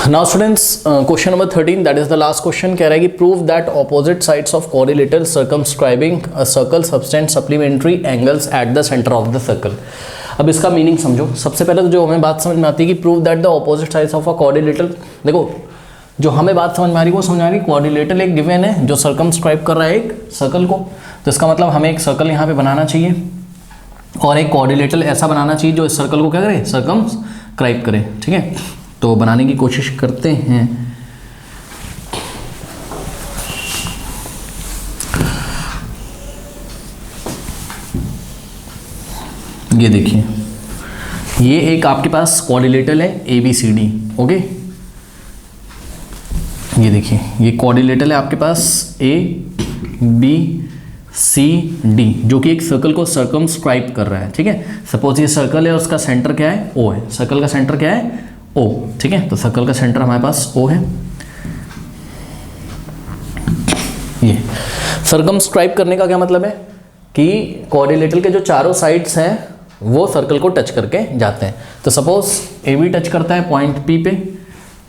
Now students, question number 13, that is the last question, कह रहा है कि prove that opposite sides of quadrilateral circumscribing a circle subtend supplementary angles at the centre of the circle. अब इसका मीनिंग समझो। सबसे पहले तो जो हमें बात समझ में आती है कि prove that the opposite sides of a quadrilateral, देखो जो हमें बात समझ में आ रही है वो समझ आ रही है, कोरिलेटर एक गिवन है जो सर्कमस्क्राइब कर रहा है एक सर्कल को, तो इसका मतलब हमें एक सर्कल यहाँ पे बनाना चाहिए और एक कोरिलेटर ऐसा बनाना चाहिए जो इस सर्कल को क्या करे, सर्कमस्क्राइब करे। ठीक है, तो बनाने की कोशिश करते हैं। ये देखिए, ये एक आपके पास कोऑर्डिनेटर है ABCD। ओके, ये देखिए ये कोऑर्डिनेटर है आपके पास ABCD जो कि एक सर्कल को सर्कमस्क्राइब कर रहा है। ठीक है, सपोज ये सर्कल है, उसका सेंटर क्या है, O है। सर्कल का सेंटर क्या है, O। ठीक है, तो सर्कल का सेंटर हमारे पास O है। ये सर्कमस्क्राइब करने का क्या मतलब है कि कोऑर्डिनेटर के जो चारों साइड्स हैं वो सर्कल को टच करके जाते हैं। तो सपोज AB टच करता है पॉइंट P पे,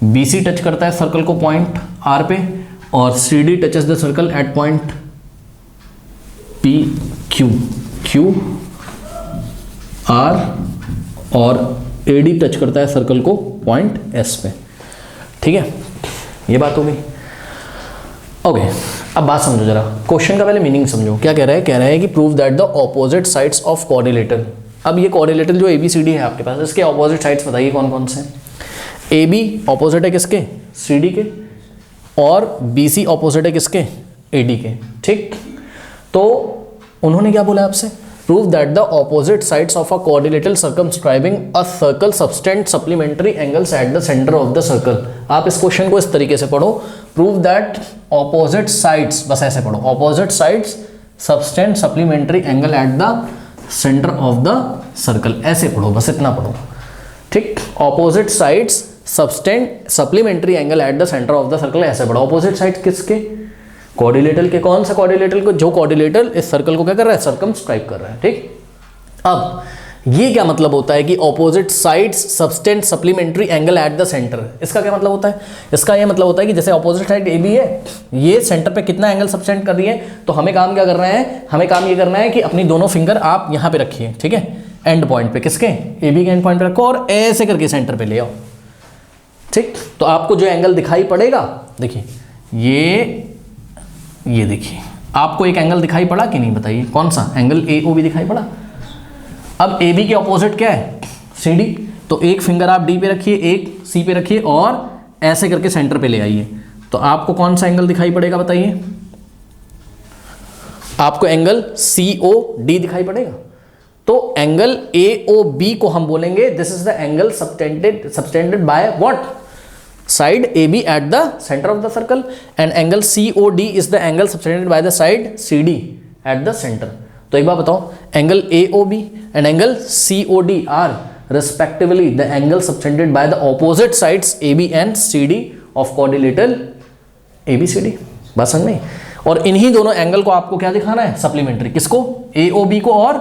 BC टच करता है सर्कल को पॉइंट R पे, और CD touches the circle eight point PQ, QR, और AD टच करता है सर्कल को पॉइंट S पे। ठीक है, ये बात हो गई। ओके, अब बात समझो जरा, क्वेश्चन का पहले मीनिंग समझो। क्या कह रहा है, कह रहा है कि prove that the opposite sides of coordinator. अब ये कोऑर्डिनेटर जो ABCD है आपके पास, इसके ऑपोजिट साइड्स बताइए कौन कौन से। AB ऑपोजिट है किसके, CD के, और BC ऑपोजिट है किसके, AD के। ठीक, तो उन्होंने क्या बोला आपसे, prove that the opposite sides of a coordinator circumscribing a circle subtend supplementary angles at the centre of the circle. आप इस क्वेश्चन को इस तरीके से पढ़ो, प्रूव दैट ऑपोजिट साइड्स, बस ऐसे पढ़ो, opposite sides subtend supplementary angle eight the centre of the circle, ऐसे पढ़ो, बस इतना पढ़ो। ठीक, opposite sides subtend supplementary angle eight the centre of the circle, ऐसे पढ़ो। ऑपोजिट साइड किसके, कोऑर्डिनेटर के। कौन सा कोऑर्डिनेटर को, जो कोऑर्डिनेटर इस सर्कल को क्या कर रहा है, सर्कमस्क्राइब कर रहा है। ठीक, अब ये क्या मतलब होता है कि opposite sides subtend supplementary angle eight the centre, इसका क्या मतलब होता है, इसका ये मतलब होता है कि जैसे ऑपोजिट साइड AB है, ये सेंटर पे कितना एंगल सबटेंड कर रही है, तो हमें काम क्या करना है, हमें काम ये करना है कि अपनी दोनों फिंगर आप यहाँ पे रखिए। ठीक है, एंड पॉइंट पे, किसके, AB के एंड पॉइंट पे रखो और ऐसे करके सेंटर पे ले आओ। ठीक, तो आपको जो एंगल दिखाई पड़ेगा, देखिए ये देखिए, आपको एक एंगल दिखाई पड़ा कि नहीं, बताइए कौन सा एंगल, AOB दिखाई पड़ा। अब AB के ऑपोजिट क्या है, CD, तो एक फिंगर आप D पे रखिए, एक C पे रखिए और ऐसे करके सेंटर पे ले आइए, तो आपको कौन सा एंगल दिखाई पड़ेगा, बताइए। आपको एंगल COD दिखाई पड़ेगा। तो एंगल AOB को हम बोलेंगे this is the angle subtended by what, side AB at the center of the circle, and angle COD is the angle subtended by the side CD at the center। तो एक बार बताओ, angle AOB and angle COD are respectively the angle subtended by the opposite sides AB and CD of coordinator ABCD। बात समझ में? और इन्हीं दोनों angle को आपको क्या दिखाना है, सप्लीमेंट्री। किसको, AOB को और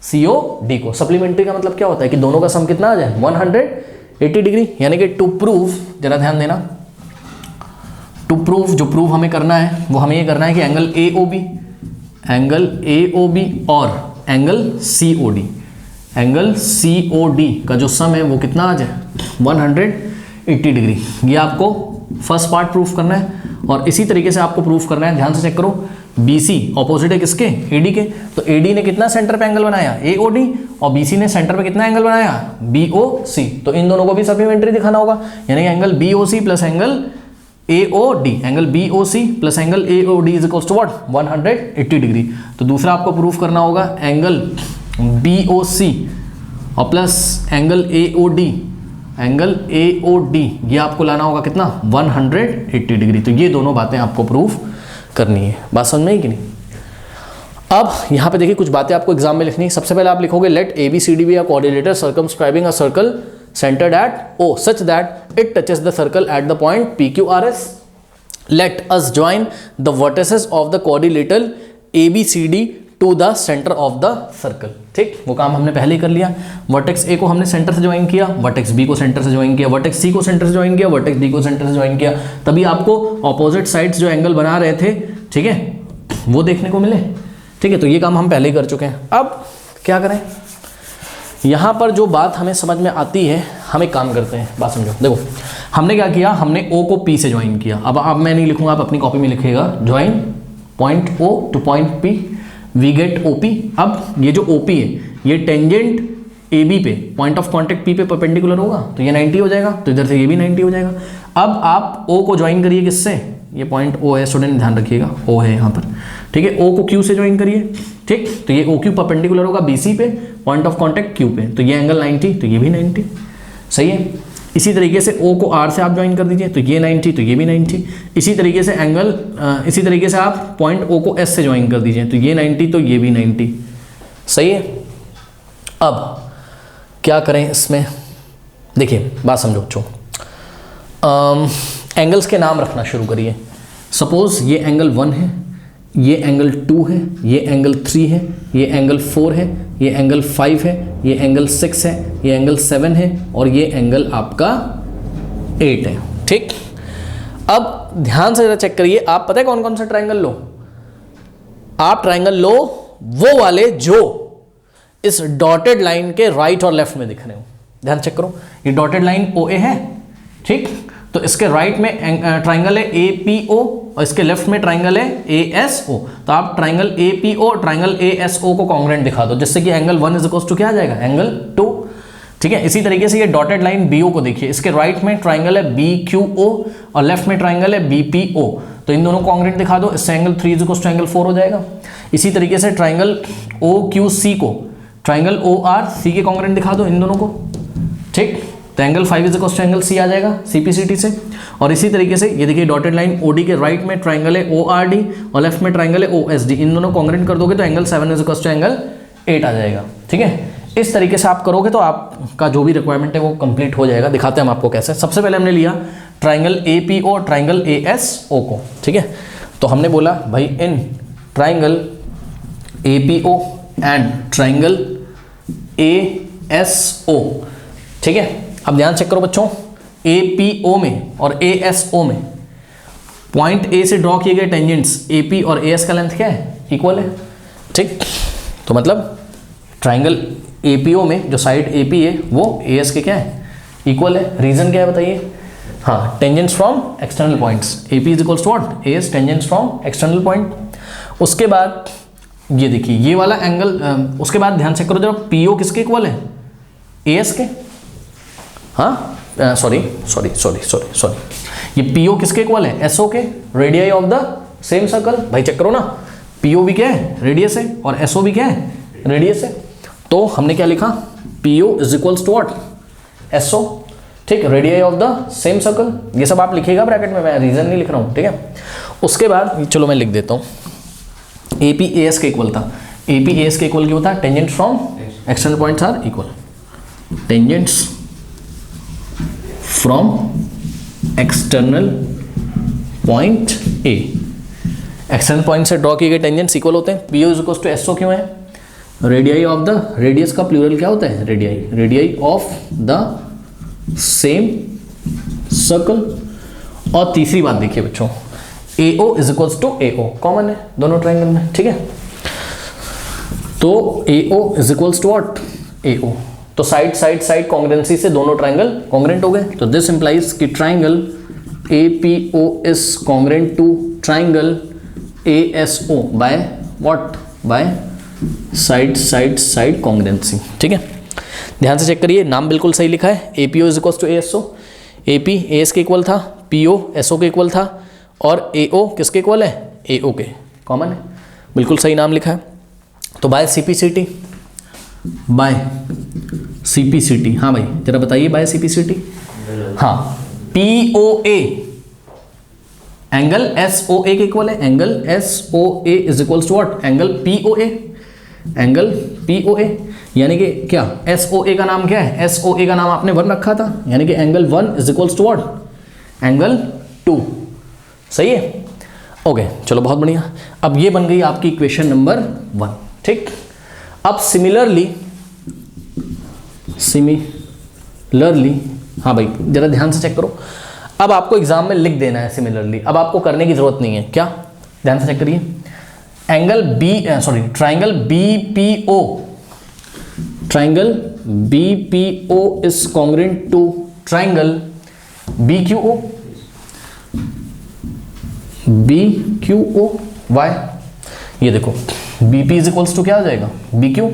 COD को। सप्लीमेंट्री का मतलब क्या होता है कि दोनों का सम कितना आ जाए, 180 डिग्री। यानी कि टू प्रूव, जरा ध्यान देना, टू प्रूव, जो प्रूव हमें करना है वो हमें ये करना है कि एंगल AOB और एंगल COD का जो सम है वो कितना आ जाए, 180 डिग्री। ये आपको फर्स्ट पार्ट प्रूफ करना है। और इसी तरीके से आपको प्रूफ करना है, ध्यान से चेक करो, BC ऑपोजिट है किसके, AD के, तो AD ने कितना सेंटर पे एंगल बनाया, AOD, और BC ने सेंटर पे कितना एंगल बनाया, BOC। तो इन दोनों को भी सप्लीमेंट्री दिखाना होगा, यानी कि angle BOC plus angle AOD, angle BOC plus angle AOD is equals to what, 180 degree. तो दूसरा आपको प्रूफ करना होगा एंगल BOC और प्लस एंगल AOD, ये आपको लाना होगा कितना, 180 डिग्री। तो ये दोनों बातें आपको प्रूफ करनी है। बात समझ में आई कि नहीं। अब यहाँ पे देखिए कुछ बातें आपको एग्जाम में लिखनी है। सबसे पहले आप लिखोगे let ABCD be a coordinator circumscribing a circle centered at O such that it touches the circle at the point PQRS. Let us join the vertices of the quadrilateral ABCD to the centre of the circle. ठीक, वो काम हमने पहले ही कर लिया। Vertex ए को हमने centre से ज्वाइन किया, वर्टेक्स बी को सेंटर से ज्वाइन किया, वर्टेक्स सी को सेंटर से ज्वाइन किया, वर्टेक्स डी को सेंटर से ज्वाइन किया, तभी आपको ऑपोजिट साइड्स जो एंगल बना रहे थे, ठीक है, वो देखने को मिले। ठीक है, तो ये काम हम पहले ही कर चुके हैं। अब क्या करें, यहाँ पर जो बात हमें समझ में आती है, हम एक काम करते हैं, बात समझो। देखो हमने क्या किया, हमने ओ को पी से ज्वाइन किया। अब मैं नहीं लिखूंगा, आप अपनी कॉपी में लिखिएगा, join point O to point P, we get OP. अब ये जो ओपी है ये टेंजेंट ए बी पे, पॉइंट ऑफ कॉन्टेक्ट पी पे परपेंडिकुलर होगा, तो ये 90 हो जाएगा, तो इधर से ये भी 90 हो जाएगा। अब आप ओ को ज्वाइन करिए किससे, ये पॉइंट ओ है, स्टूडेंट ध्यान रखिएगा ओ है यहाँ पर, ठीक है। ओ को क्यू से ज्वाइन करिए, ठीक, तो ये ओ क्यू परपेंडिकुलर होगा बी सी पे, पॉइंट ऑफ कॉन्टेक्ट क्यू पे, तो ये एंगल 90, तो ये भी 90, सही है। इसी तरीके से ओ को आर से आप ज्वाइन कर दीजिए, तो ये 90, तो ये भी 90। इसी तरीके से एंगल इसी तरीके से आप पॉइंट ओ को एस से ज्वाइन कर दीजिए, तो ये 90, तो ये भी 90, सही है। अब क्या करें इसमें, देखिए बात समझो बच्चों, एंगल्स के नाम रखना शुरू करिए। सपोज ये एंगल 1 है, ये एंगल 2 है, ये एंगल 3 है, ये एंगल 4 है, ये एंगल 5 है, ये एंगल 6 है, ये एंगल 7 है, और ये एंगल आपका 8 है, ठीक। अब ध्यान से जरा चेक करिए, आप पता है कौन कौन सा ट्रायंगल लो, आप ट्रायंगल लो वो वाले जो इस डॉटेड लाइन के राइट और लेफ्ट में दिख रहे हो। ध्यान चेक करो, ये डॉटेड लाइन ओ ए है, ठीक, तो इसके राइट में ट्राइंगल है ए पी ओ और इसके लेफ्ट में ट्राइंगल है ए एस ओ। तो आप triangle A P O triangle A S O को कॉन्ग्रुएंट दिखा दो, जिससे कि एंगल 1 इज इक्वल टू क्या आ जाएगा, एंगल 2, ठीक है। इसी तरीके से ये डॉटेड लाइन बी ओ को देखिए, इसके राइट में ट्राइंगल है बी क्यू ओ और लेफ्ट में ट्राइंगल है बी पी ओ, तो इन दोनों को कॉन्ग्रुएंट दिखा दो, इससे angle 3 is equal to angle 4 हो जाएगा। इसी तरीके से ट्राइंगल ओ क्यू सी को ट्राइंगल ओ आर सी के कॉन्ग्रुएंट दिखा दो इन दोनों को, ठीक, तो angle 5 is equal to angle C आ जाएगा सीपीसीटी से। और इसी तरीके से ये देखिए डॉटेड लाइन ओडी के राइट में ट्राइंगल है ओ आर डी और लेफ्ट में ट्राइंगल है ओ एस डी, इन दोनों कॉन्ग्रुएंट कर दोगे तो angle 7 is equal to angle 8 आ जाएगा, ठीक है। इस तरीके से आप करोगे तो आपका जो भी रिक्वायरमेंट है वो कंप्लीट हो जाएगा। दिखाते हैं हम आपको कैसे। सबसे पहले हमने लिया triangle A P O triangle A S O को, ठीक है। तो हमने बोला भाई in triangle A P O and triangle A S O, ठीक है। अब ध्यान चेक करो बच्चों, ए पी ओ में और ए एस ओ में पॉइंट ए से ड्रॉ किए गए टेंजेंट्स ए पी और ए एस का लेंथ क्या है, इक्वल है, ठीक। तो मतलब ट्राइंगल ए पी ओ में जो साइड ए पी है वो ए एस के क्या है, इक्वल है। रीजन क्या है बताइए, हाँ, tangents from external points, A P is equals to what, A S tangents from external point. उसके बाद ये देखिए ये वाला एंगल, उसके बाद ध्यान चेक करो जब पी ओ किसके इक्वल है, ए एस के, हाँ सॉरी, ये पी ओ किसके इक्वल है, एस ओ के, radii of the same circle. भाई चेक करो ना, पी ओ भी क्या है, रेडियस है, और एस ओ भी क्या है, रेडियस है। तो हमने क्या लिखा, P O is equals to what, S O, ठीक, radii of the same circle. ये सब आप लिखिएगा ब्रैकेट में, मैं रीजन नहीं लिख रहा हूँ, ठीक है। उसके बाद चलो मैं लिख देता हूँ, ए पी ए एस के इक्वल था, ए पी ए एस के इक्वल क्यों था, tangent from external points are equal, tangents from external point A, external point से ड्रॉ किए गए टेंजेंट्स इक्वल होते हैं। P O is equal to S O क्यों है, रेडियाई ऑफ द, रेडियस का प्लूरल क्या होता है, radii, radii of the same circle. और तीसरी बात देखिए बच्चों, ए O is equals to A O, common है दोनों ट्राइंगल में, ठीक है। तो A O is equals to what, A O, तो साइड साइड साइड कॉन्ग्रुएंसी से दोनों ट्राइंगल कॉन्ग्रुएंट हो गए। तो दिस इंप्लाइज कि triangle A P O is congruent to triangle A S O by what, by side side side congruency, ठीक है। ध्यान से चेक करिए, नाम बिल्कुल सही लिखा है, A P O is equal to A S O, A P A S के इक्वल था, पी ओ एस ओ के इक्वल था, और ए ओ किसके इक्वल है, ए ओ के, कॉमन है, बिल्कुल सही नाम लिखा है। तो by C P C T, by C P C T, हाँ भाई जरा बताइए by C P C T, हाँ, P O A angle S O A के इक्वल है, angle S O A is equals to what, angle P O A, angle P O A, यानी कि क्या, एस ओ ए का नाम क्या है, एस ओ ए का नाम आपने 1 रखा था, यानी कि angle 1 is equals to what, angle 2, सही है। ओके चलो बहुत बढ़िया। अब ये बन गई आपकी इक्वेशन नंबर 1, ठीक। अब सिमिलरली हाँ भाई जरा ध्यान से चेक करो, अब आपको एग्जाम में लिख देना है सिमिलरली, अब आपको करने की जरूरत नहीं है। क्या, ध्यान से चेक करिए, triangle BPO is congruent to triangle BQO। Why, ये देखो BP इज इक्वल्स टू क्या हो जाएगा BQ,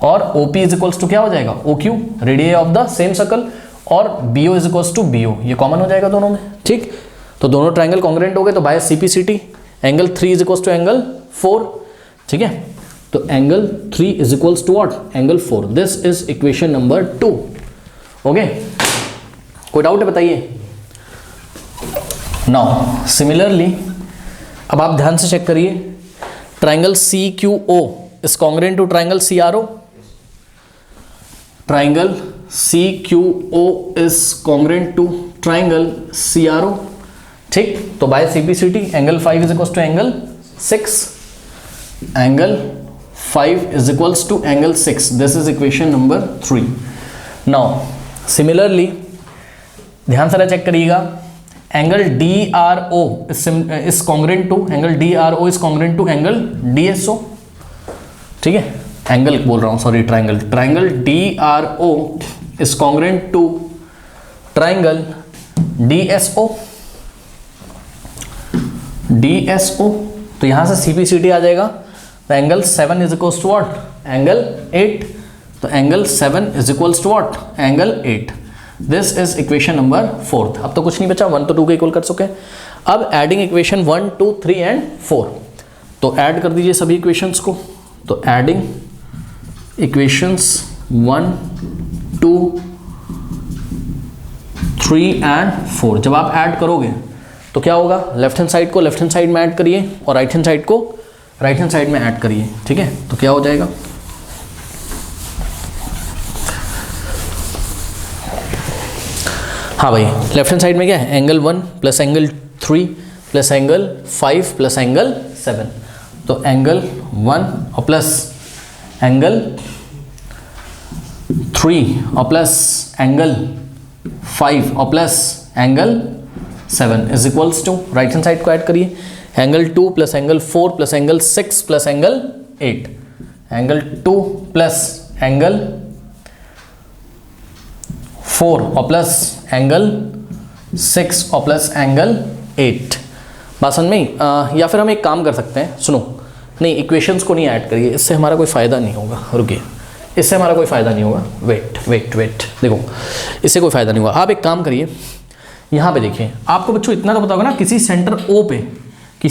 और OP इज इक्वल्स टू क्या हो जाएगा OQ, radius of the same circle, और BO is equals to BO, ये कॉमन हो जाएगा दोनों में। ठीक, तो दोनों ट्राइंगल कॉन्ग्रुएंट हो गए, तो by CPCT angle 3 is equals to angle 4। ठीक है, तो angle 3 is equals to what, angle 4। This is equation number 2। Okay, कोई डाउट है बताइए। नाउ सिमिलरली अब आप ध्यान से चेक करिए, triangle CQO is congruent to triangle CRO, triangle CQO is congruent to triangle CRO। ठीक, तो by CPCT angle 5 is equals to angle 6, angle 5 is equals to angle 6। This is equation number 3। Now similarly ध्यान से check करिएगा, angle DRO is congruent to angle DSO। ठीक है, angle बोल रहा हूं, sorry triangle DRO is congruent to triangle DSO। तो यहां से CPCT आ जाएगा, तो angle 7 is equals to what, angle 8। तो angle 7 is equals to what, angle 8। This is equation number 4। अब तो कुछ नहीं बचा, 1 तो 2 को इक्वल कर चुके हैं। अब एडिंग इक्वेशन 1, 2, 3 एंड 4, तो ऐड कर दीजिए सभी इक्वेशंस को। तो एडिंग इक्वेशंस 1, 2, 3 एंड 4, जब आप ऐड करोगे तो क्या होगा, लेफ्ट हैंड साइड को लेफ्ट हैंड साइड में ऐड करिए और राइट हैंड साइड को राइट हैंड साइड में ऐड करिए। ठीक है, तो क्या हो जाएगा, हाँ भाई लेफ्ट हैंड साइड में क्या है, angle 1 plus angle 3 plus angle 5 plus angle 7। तो एंगल 1 और प्लस एंगल 3 और प्लस एंगल 5 और plus angle 7 is equals to, right hand side को ऐड करिए, angle 2 plus angle 4 plus angle 6 plus angle 8, angle 2 plus angle 4 और plus angle 6 और plus angle 8। बात समझ में? या फिर हम एक काम कर सकते हैं, सुनो, नहीं इक्वेशंस को नहीं ऐड करिए, इससे हमारा कोई फ़ायदा नहीं होगा। रुकिए, इससे हमारा कोई फ़ायदा नहीं होगा। वेट देखो, इससे कोई फ़ायदा नहीं होगा। आप एक काम करिए, यहाँ पे देखिए, आपको बच्चों इतना तो पता होगा ना, किसी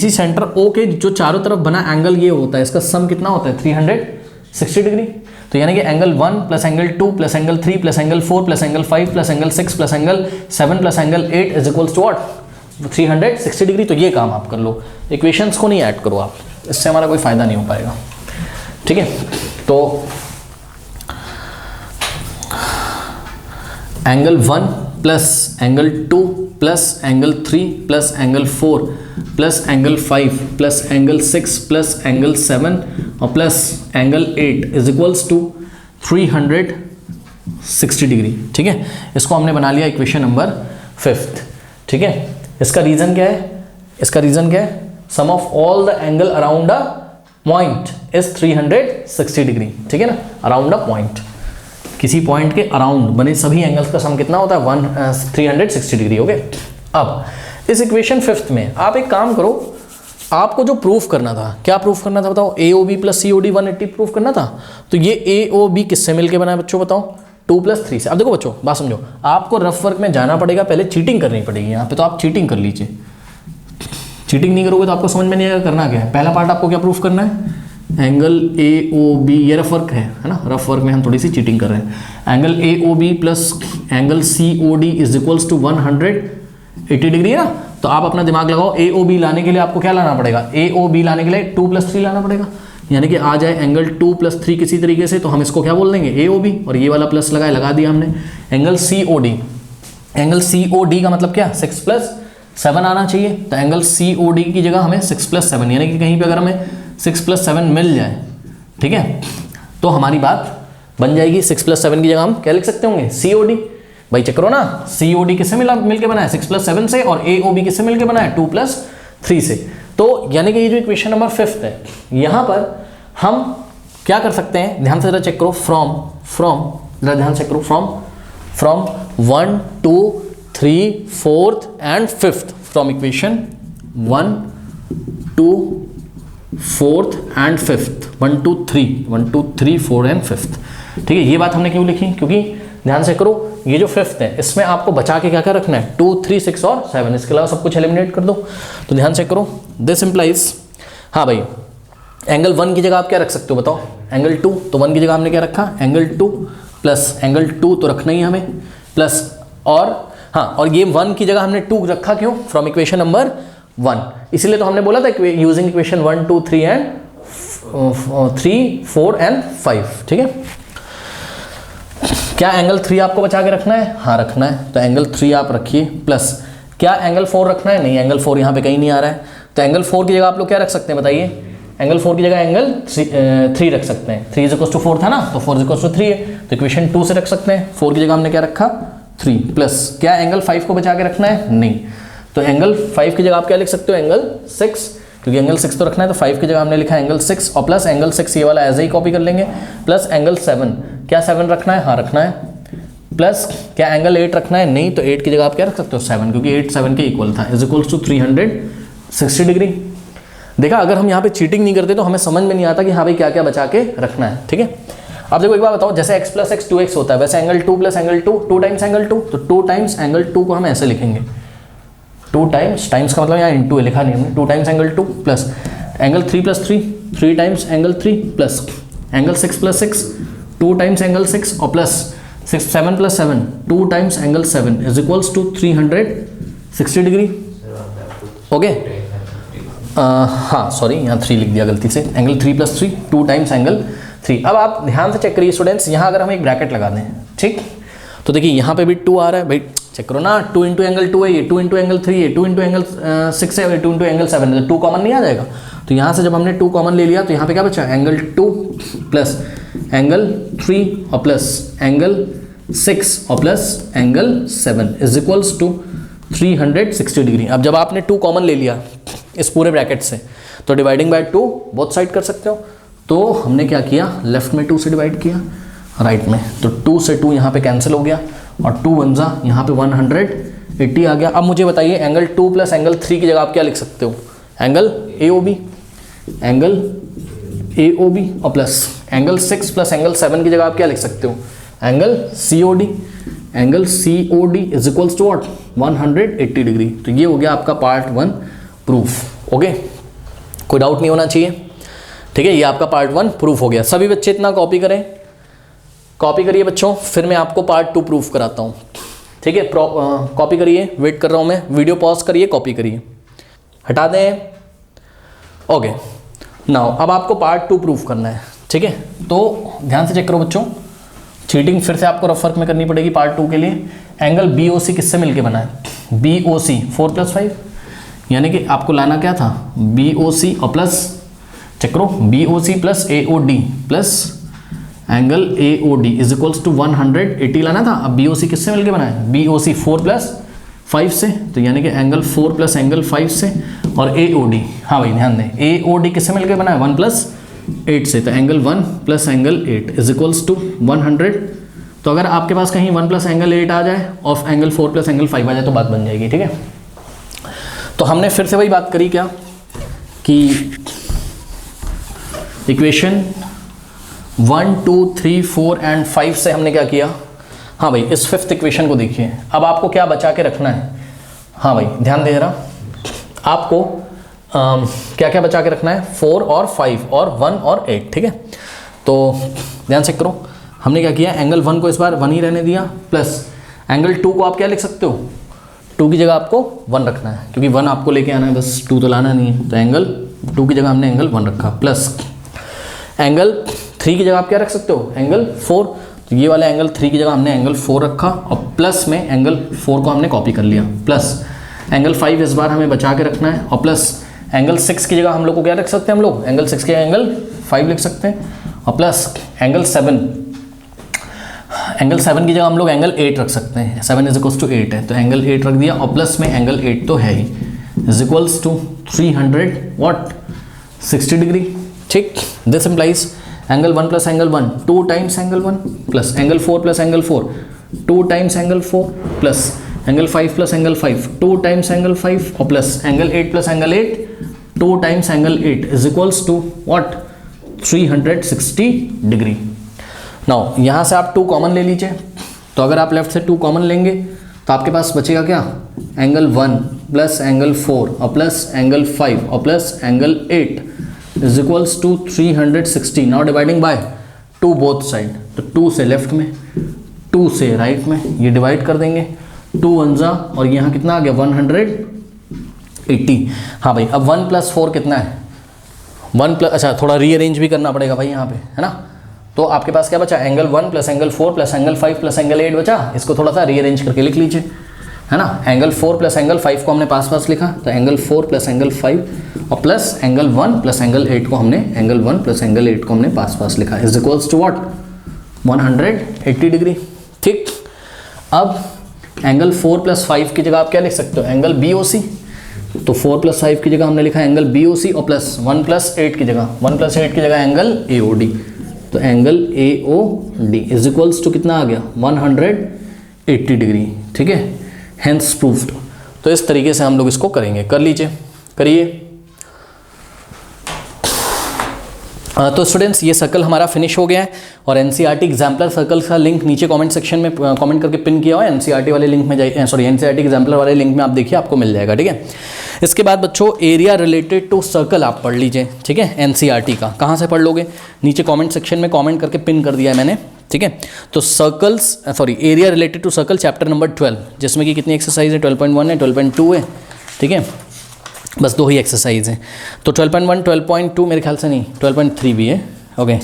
सेंटर O के जो चारों तरफ बना एंगल ये होता है, इसका सम कितना होता है 360 डिग्री। तो यानी कि angle 1 plus angle 2 plus angle 3 plus angle 4 plus angle 5 plus angle 6 plus angle 7 plus angle 8 is equals to what, 360 degree. तो ये काम आप कर लो, इक्वेशंस को नहीं ऐड करो आप, इससे हमारा कोई फायदा नहीं हो पाएगा। ठीक है, तो angle 1 plus angle 2 plus angle 3 plus angle 4 plus angle 5 plus angle 6 plus angle 7 और plus angle 8 is equals to 360 degree. ठीक है, इसको हमने बना लिया इक्वेशन नंबर 5। ठीक है, इसका रीज़न क्या है, sum of all the angle around a point is 360 degree. ठीक है ना, अराउंड अ पॉइंट, किसी पॉइंट के अराउंड बने सभी एंगल्स का सम कितना होता है 360 डिग्री। ओके, अब इस इक्वेशन 5 में आप एक काम करो, आपको जो प्रूफ करना था, क्या प्रूफ करना था बताओ, AOB प्लस COD 180 प्रूफ करना था। तो ये AOB किससे मिलके बना है बच्चों बताओ, 2 + 3 से। अब देखो बच्चों बात समझो, आपको रफ वर्क में जाना पड़ेगा, पहले चीटिंग करनी पड़ेगी यहाँ पे, तो आप चीटिंग कर लीजिए। चीटिंग नहीं करोगे तो आपको समझ में नहीं आएगा करना क्या है। पहला पार्ट आपको क्या प्रूफ करना है, एंगल AOB, ये रफ वर्क है ना, रफ वर्क में हम थोड़ी सी चीटिंग कर रहे हैं। Angle AOB plus angle COD is equals to 180 degree है ना। तो आप अपना दिमाग लगाओ, AOB लाने के लिए आपको क्या लाना पड़ेगा, AOB लाने के लिए 2 + 3 लाना पड़ेगा, यानी कि आ जाए एंगल 2 + 3 किसी तरीके से, तो हम इसको क्या बोल देंगे AOB, और ये वाला प्लस लगा दिया हमने। एंगल COD का मतलब क्या, 6 + 7 आना चाहिए। तो एंगल COD की जगह हमें 6 + 7, यानी कि कहीं पे अगर हमें 6 + 7 मिल जाए ठीक है, तो हमारी बात बन जाएगी 6 + 7 की जगह हम क्या लिख सकते होंगे, COD। भाई चेक करो ना, COD किससे मिलके बना है, 6 + 7 से, और AOB किससे मिलके बना है, 2 + 3 से। तो यानी कि ये जो इक्वेशन नंबर 5 है, यहाँ पर हम क्या कर सकते हैं, ध्यान से जरा चेक करो, फ्रॉम जरा ध्यान से चेक करो, from 1 2 3 4th and 5th, from equation 1 2 4th and 5th, 1 2 3 4 and 5th। ठीक है, ये बात हमने क्यों लिखी, क्योंकि ध्यान से करो, ये जो 5th है इसमें आपको बचा के क्या क्या रखना है, 2 3 6 और 7, इसके अलावा सब कुछ एलिमिनेट कर दो। तो ध्यान से करो, दिस इंप्लाइज, हाँ भाई एंगल 1 की जगह आप क्या रख सकते हो बताओ, एंगल 2, तो 1 की जगह हमने क्या रखा, एंगल 2 प्लस एंगल 2 तो रखना ही हमें, प्लस और हाँ, और ये 1 की जगह हमने 2 रखा क्यों, फ्रॉम इक्वेशन नंबर 1, इसीलिए तो हमने बोला था यूजिंग इक्वेशन 1 2 3 एंड 3 4 एंड 5। ठीक है, क्या एंगल 3 आपको बचा के रखना है, हाँ रखना है, तो एंगल 3 आप रखिए, प्लस क्या एंगल 4 रखना है, नहीं एंगल 4 यहाँ पे कहीं नहीं आ रहा है, तो एंगल 4 की जगह आप लोग क्या रख सकते हैं बताइए, एंगल 4 की जगह एंगल 3 रख सकते हैं, 3 = 4 था ना, तो 4 = 3 है, तो इक्वेशन 2 से रख सकते हैं, 4 की जगह हमने क्या रखा 3, प्लस क्या एंगल 5 को बचा के रखना है, नहीं, तो एंगल 5 की जगह आप क्या लिख सकते हो, एंगल 6, क्योंकि एंगल 6 तो रखना है, तो 5 की जगह हमने लिखा एंगल 6, और प्लस एंगल 6 ये वाला एज ही कॉपी कर लेंगे, प्लस एंगल 7, क्या 7 रखना है, हाँ रखना है, प्लस क्या एंगल 8 रखना है, नहीं, तो 8 की जगह आप क्या रख सकते हो 7, क्योंकि 8 7 के इक्वल था, = 360 डिग्री। देखा, अगर हम यहाँ पे चीटिंग नहीं करते तो हमें समझ में नहीं आता कि हाँ भाई क्या क्या बचा के रखना है। ठीक है, अब देखो एक बार बताओ, जैसे x + x 2x होता है, वैसे एंगल 2 + एंगल 2 टाइम्स एंगल 2, तो 2 टाइम्स एंगल 2 को हम ऐसे लिखेंगे, 2 टाइम्स का मतलब यहाँ इंटू है, लिखा नहीं हमने, 2 times angle 2 plus angle 3 + 3 times angle 3 plus angle 6 + 6 2 times angle 6, और plus 7 + 7 2 times angle 7 = 360 degree. Okay, हाँ सॉरी, यहाँ 3 लिख दिया गलती से, एंगल 3 + 3 2 टाइम्स एंगल 3। अब आप ध्यान से चेक करिए स्टूडेंट्स, यहाँ अगर हम एक ब्रैकेट लगा दें, ठीक, तो देखिए यहाँ पे भी 2 आ रहा है, भाई चेक करो ना, 2 × एंगल 2 है ये, 2 × एंगल 3 है, 2 × एंगल 6 है, 2 × एंगल 7 है, तो 2 कॉमन नहीं आ जाएगा, तो यहाँ से जब हमने 2 कॉमन ले लिया तो यहाँ पे क्या बचा, एंगल 2 प्लस एंगल 3 और प्लस एंगल 6 और प्लस एंगल 7 = 360 डिग्री। अब जब आपने 2 कॉमन ले लिया इस पूरे ब्रैकेट से, तो डिवाइडिंग बाय 2 बोथ साइड कर सकते हो, तो हमने क्या किया, लेफ्ट में 2 से डिवाइड किया, राइट में, तो 2 से 2 यहाँ पे कैंसिल हो गया, और 2 × 1 यहाँ पे 180 आ गया। अब मुझे बताइए एंगल 2 + एंगल 3 की जगह आप क्या लिख सकते हो, एंगल AOB, और प्लस एंगल 6 + एंगल 7 की जगह आप क्या लिख सकते हो, एंगल COD = 180 डिग्री। तो ये हो गया आपका पार्ट 1 प्रूफ। ओके, कोई डाउट नहीं होना चाहिए। ठीक है, ये आपका पार्ट 1 प्रूफ हो गया। सभी बच्चे इतना कॉपी करें, कॉपी करिए बच्चों, फिर मैं आपको पार्ट 2 प्रूफ कराता हूँ। ठीक है, कॉपी करिए, वेट कर रहा हूँ मैं, वीडियो पॉज करिए, कॉपी करिए, हटा दें। ओके, नाउ अब आपको पार्ट 2 प्रूफ करना है। ठीक है, तो ध्यान से चेक करो बच्चों, चीटिंग फिर से आपको रफ वर्क में करनी पड़ेगी पार्ट 2 के लिए। एंगल BOC किससे मिलके बना है, BOC 4 + 5, यानी कि आपको लाना क्या था, BOC और प्लस चेक करो, BOC + AOD plus angle AOD = 180 लाना था। अब BOC किससे मिलके बना है, BOC 4 + 5 से, तो यानी कि एंगल 4 + एंगल 5 से, और AOD, हाँ भाई ध्यान दें, AOD किससे मिलके बना है, 1 + 8 से, तो एंगल 1 + एंगल 8 = 100। तो अगर आपके पास कहीं 1 + एंगल 8 आ जाए और एंगल 4 + एंगल 5 आ जाए तो बात बन जाएगी। ठीक है, तो हमने फिर से वही बात करी क्या कि इक्वेशन 1 2 3 4 एंड 5 से हमने क्या किया, हाँ भाई इस 5th इक्वेशन को देखिए। अब आपको क्या बचा के रखना है, हाँ भाई ध्यान दे रहा, आपको क्या क्या बचा के रखना है, 4 और 5 और 1 और 8। ठीक है, तो ध्यान से करो, हमने क्या किया, एंगल 1 को इस बार 1 ही रहने दिया, प्लस एंगल 2 को आप क्या लिख सकते हो, 2 की जगह आपको 1 रखना है, क्योंकि 1 आपको लेके आना है, बस 2 तो लाना नहीं है, तो एंगल 2 की जगह हमने एंगल 1 रखा, प्लस एंगल 3 की जगह आप क्या रख सकते हो, एंगल 4, तो ये वाला एंगल 3 की जगह हमने एंगल 4 रखा, और प्लस में एंगल 4 को हमने कॉपी कर लिया, प्लस एंगल 5 इस बार हमें बचा के रखना है, और प्लस एंगल 6 की जगह हम लोग को क्या रख सकते हैं, हम लोग एंगल 6 के एंगल 5 लिख सकते हैं, और प्लस एंगल 7, एंगल 7 की जगह हम लोग एंगल 8 रख सकते हैं, 7 इज इक्वल्स टू 8 है, तो एंगल 8 रख दिया, और प्लस में एंगल 8 तो है ही, इज इक्वल्स टू 360 डिग्री। ठीक, this implies angle 1 plus angle 1 2 times angle 1 plus angle 4 plus angle 4 2 times angle 4 plus angle 5 plus angle 5 2 times angle 5 और plus angle 8 plus angle 8 2 times angle 8 is equals to what 360 degree. Now यहाँ से आप 2 common ले लीजिए, तो अगर आप left से 2 कॉमन लेंगे तो आपके पास बचेगा क्या, एंगल 1 प्लस एंगल 4 और प्लस एंगल 5 और plus angle 8 is equals to 360। Now dividing by 2 both side, तो 2 से लेफ्ट में 2 से राइट में ये डिवाइड कर देंगे, 2 1 और यहाँ कितना आ गया 180। हाँ भाई, अब 1 प्लस 4 कितना है 1 प्लस, अच्छा थोड़ा रीअरेंज भी करना पड़ेगा भाई यहाँ पे, है ना। तो आपके पास क्या बचा, angle 1 plus angle 4 plus angle 5 plus angle 8 बचा, इसको थोड़ा सा रीअरेंज करके लिख लीजिए, है ना। एंगल 4 प्लस एंगल 5 को हमने पास पास लिखा, तो एंगल 4 प्लस एंगल 5 और प्लस एंगल 1 प्लस एंगल 8 को हमने एंगल 1 प्लस एंगल 8 को हमने पास पास लिखा, is equals to what 180 degree. ठीक, अब एंगल 4 प्लस 5 की जगह आप क्या लिख सकते हो, एंगल BOC, तो 4 प्लस 5 की जगह हमने लिखा एंगल BOC और प्लस 1 प्लस 8 की जगह एंगल AOD, तो angle AOD is equals to कितना आ गया 180 डिग्री। ठीक है, हेंस प्रूव्ड। तो इस तरीके से हम लोग इसको करेंगे, कर लीजिए, करिए। तो स्टूडेंट्स ये सर्कल हमारा फिनिश हो गया है, और NCERT एग्जाम्पलर सर्कल का लिंक नीचे कमेंट सेक्शन में कमेंट करके पिन किया हुआ है, NCERT वाले लिंक में जाइए, सॉरी NCERT एग्जाम्पलर वाले लिंक में आप देखिए, आपको मिल जाएगा। ठीक है, इसके बाद बच्चों एरिया रिलेटेड टू सर्कल आप पढ़ लीजिए। ठीक है, NCERT का कहाँ से पढ़ लोगे, नीचे कॉमेंट सेक्शन में कॉमेंट करके पिन कर दिया है मैंने। ठीक है, तो circles sorry area related to circle chapter number 12, जिसमें कि कितनी एक्सरसाइज है 12.1 है 12.2 है। ठीक है, बस 2 ही एक्सरसाइज हैं, तो 12.1 12.2 मेरे ख्याल से नहीं 12.3 भी है। ओके,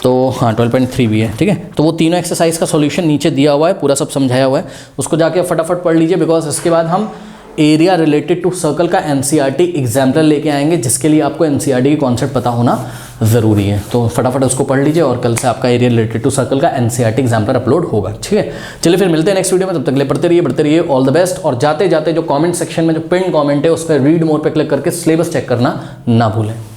तो हाँ 12.3 भी है। ठीक है, तो वो तीनों एक्सरसाइज का सॉल्यूशन नीचे दिया हुआ है, पूरा सब समझाया हुआ है, उसको जाके फटाफट पढ़ लीजिए, बिकॉज इसके बाद हम एरिया रिलेटेड टू सर्कल का NCERT एग्जाम्पलर लेके आएंगे, जिसके लिए आपको NCERT की कॉन्सेप्ट पता होना ज़रूरी है। तो फटाफट उसको पढ़ लीजिए, और कल से आपका एरिया रिलेटेड टू सर्कल का NCERT एग्जाम्पलर अपलोड होगा। ठीक है, चलिए फिर मिलते हैं नेक्स्ट वीडियो में, तब तक ले पढ़ते रहिए, ऑल द बेस्ट। और जाते जाते जो कमेंट सेक्शन में जो पिन कमेंट है उस पर रीड मोर पे क्लिक करके सिलेबस चेक करना ना भूलें।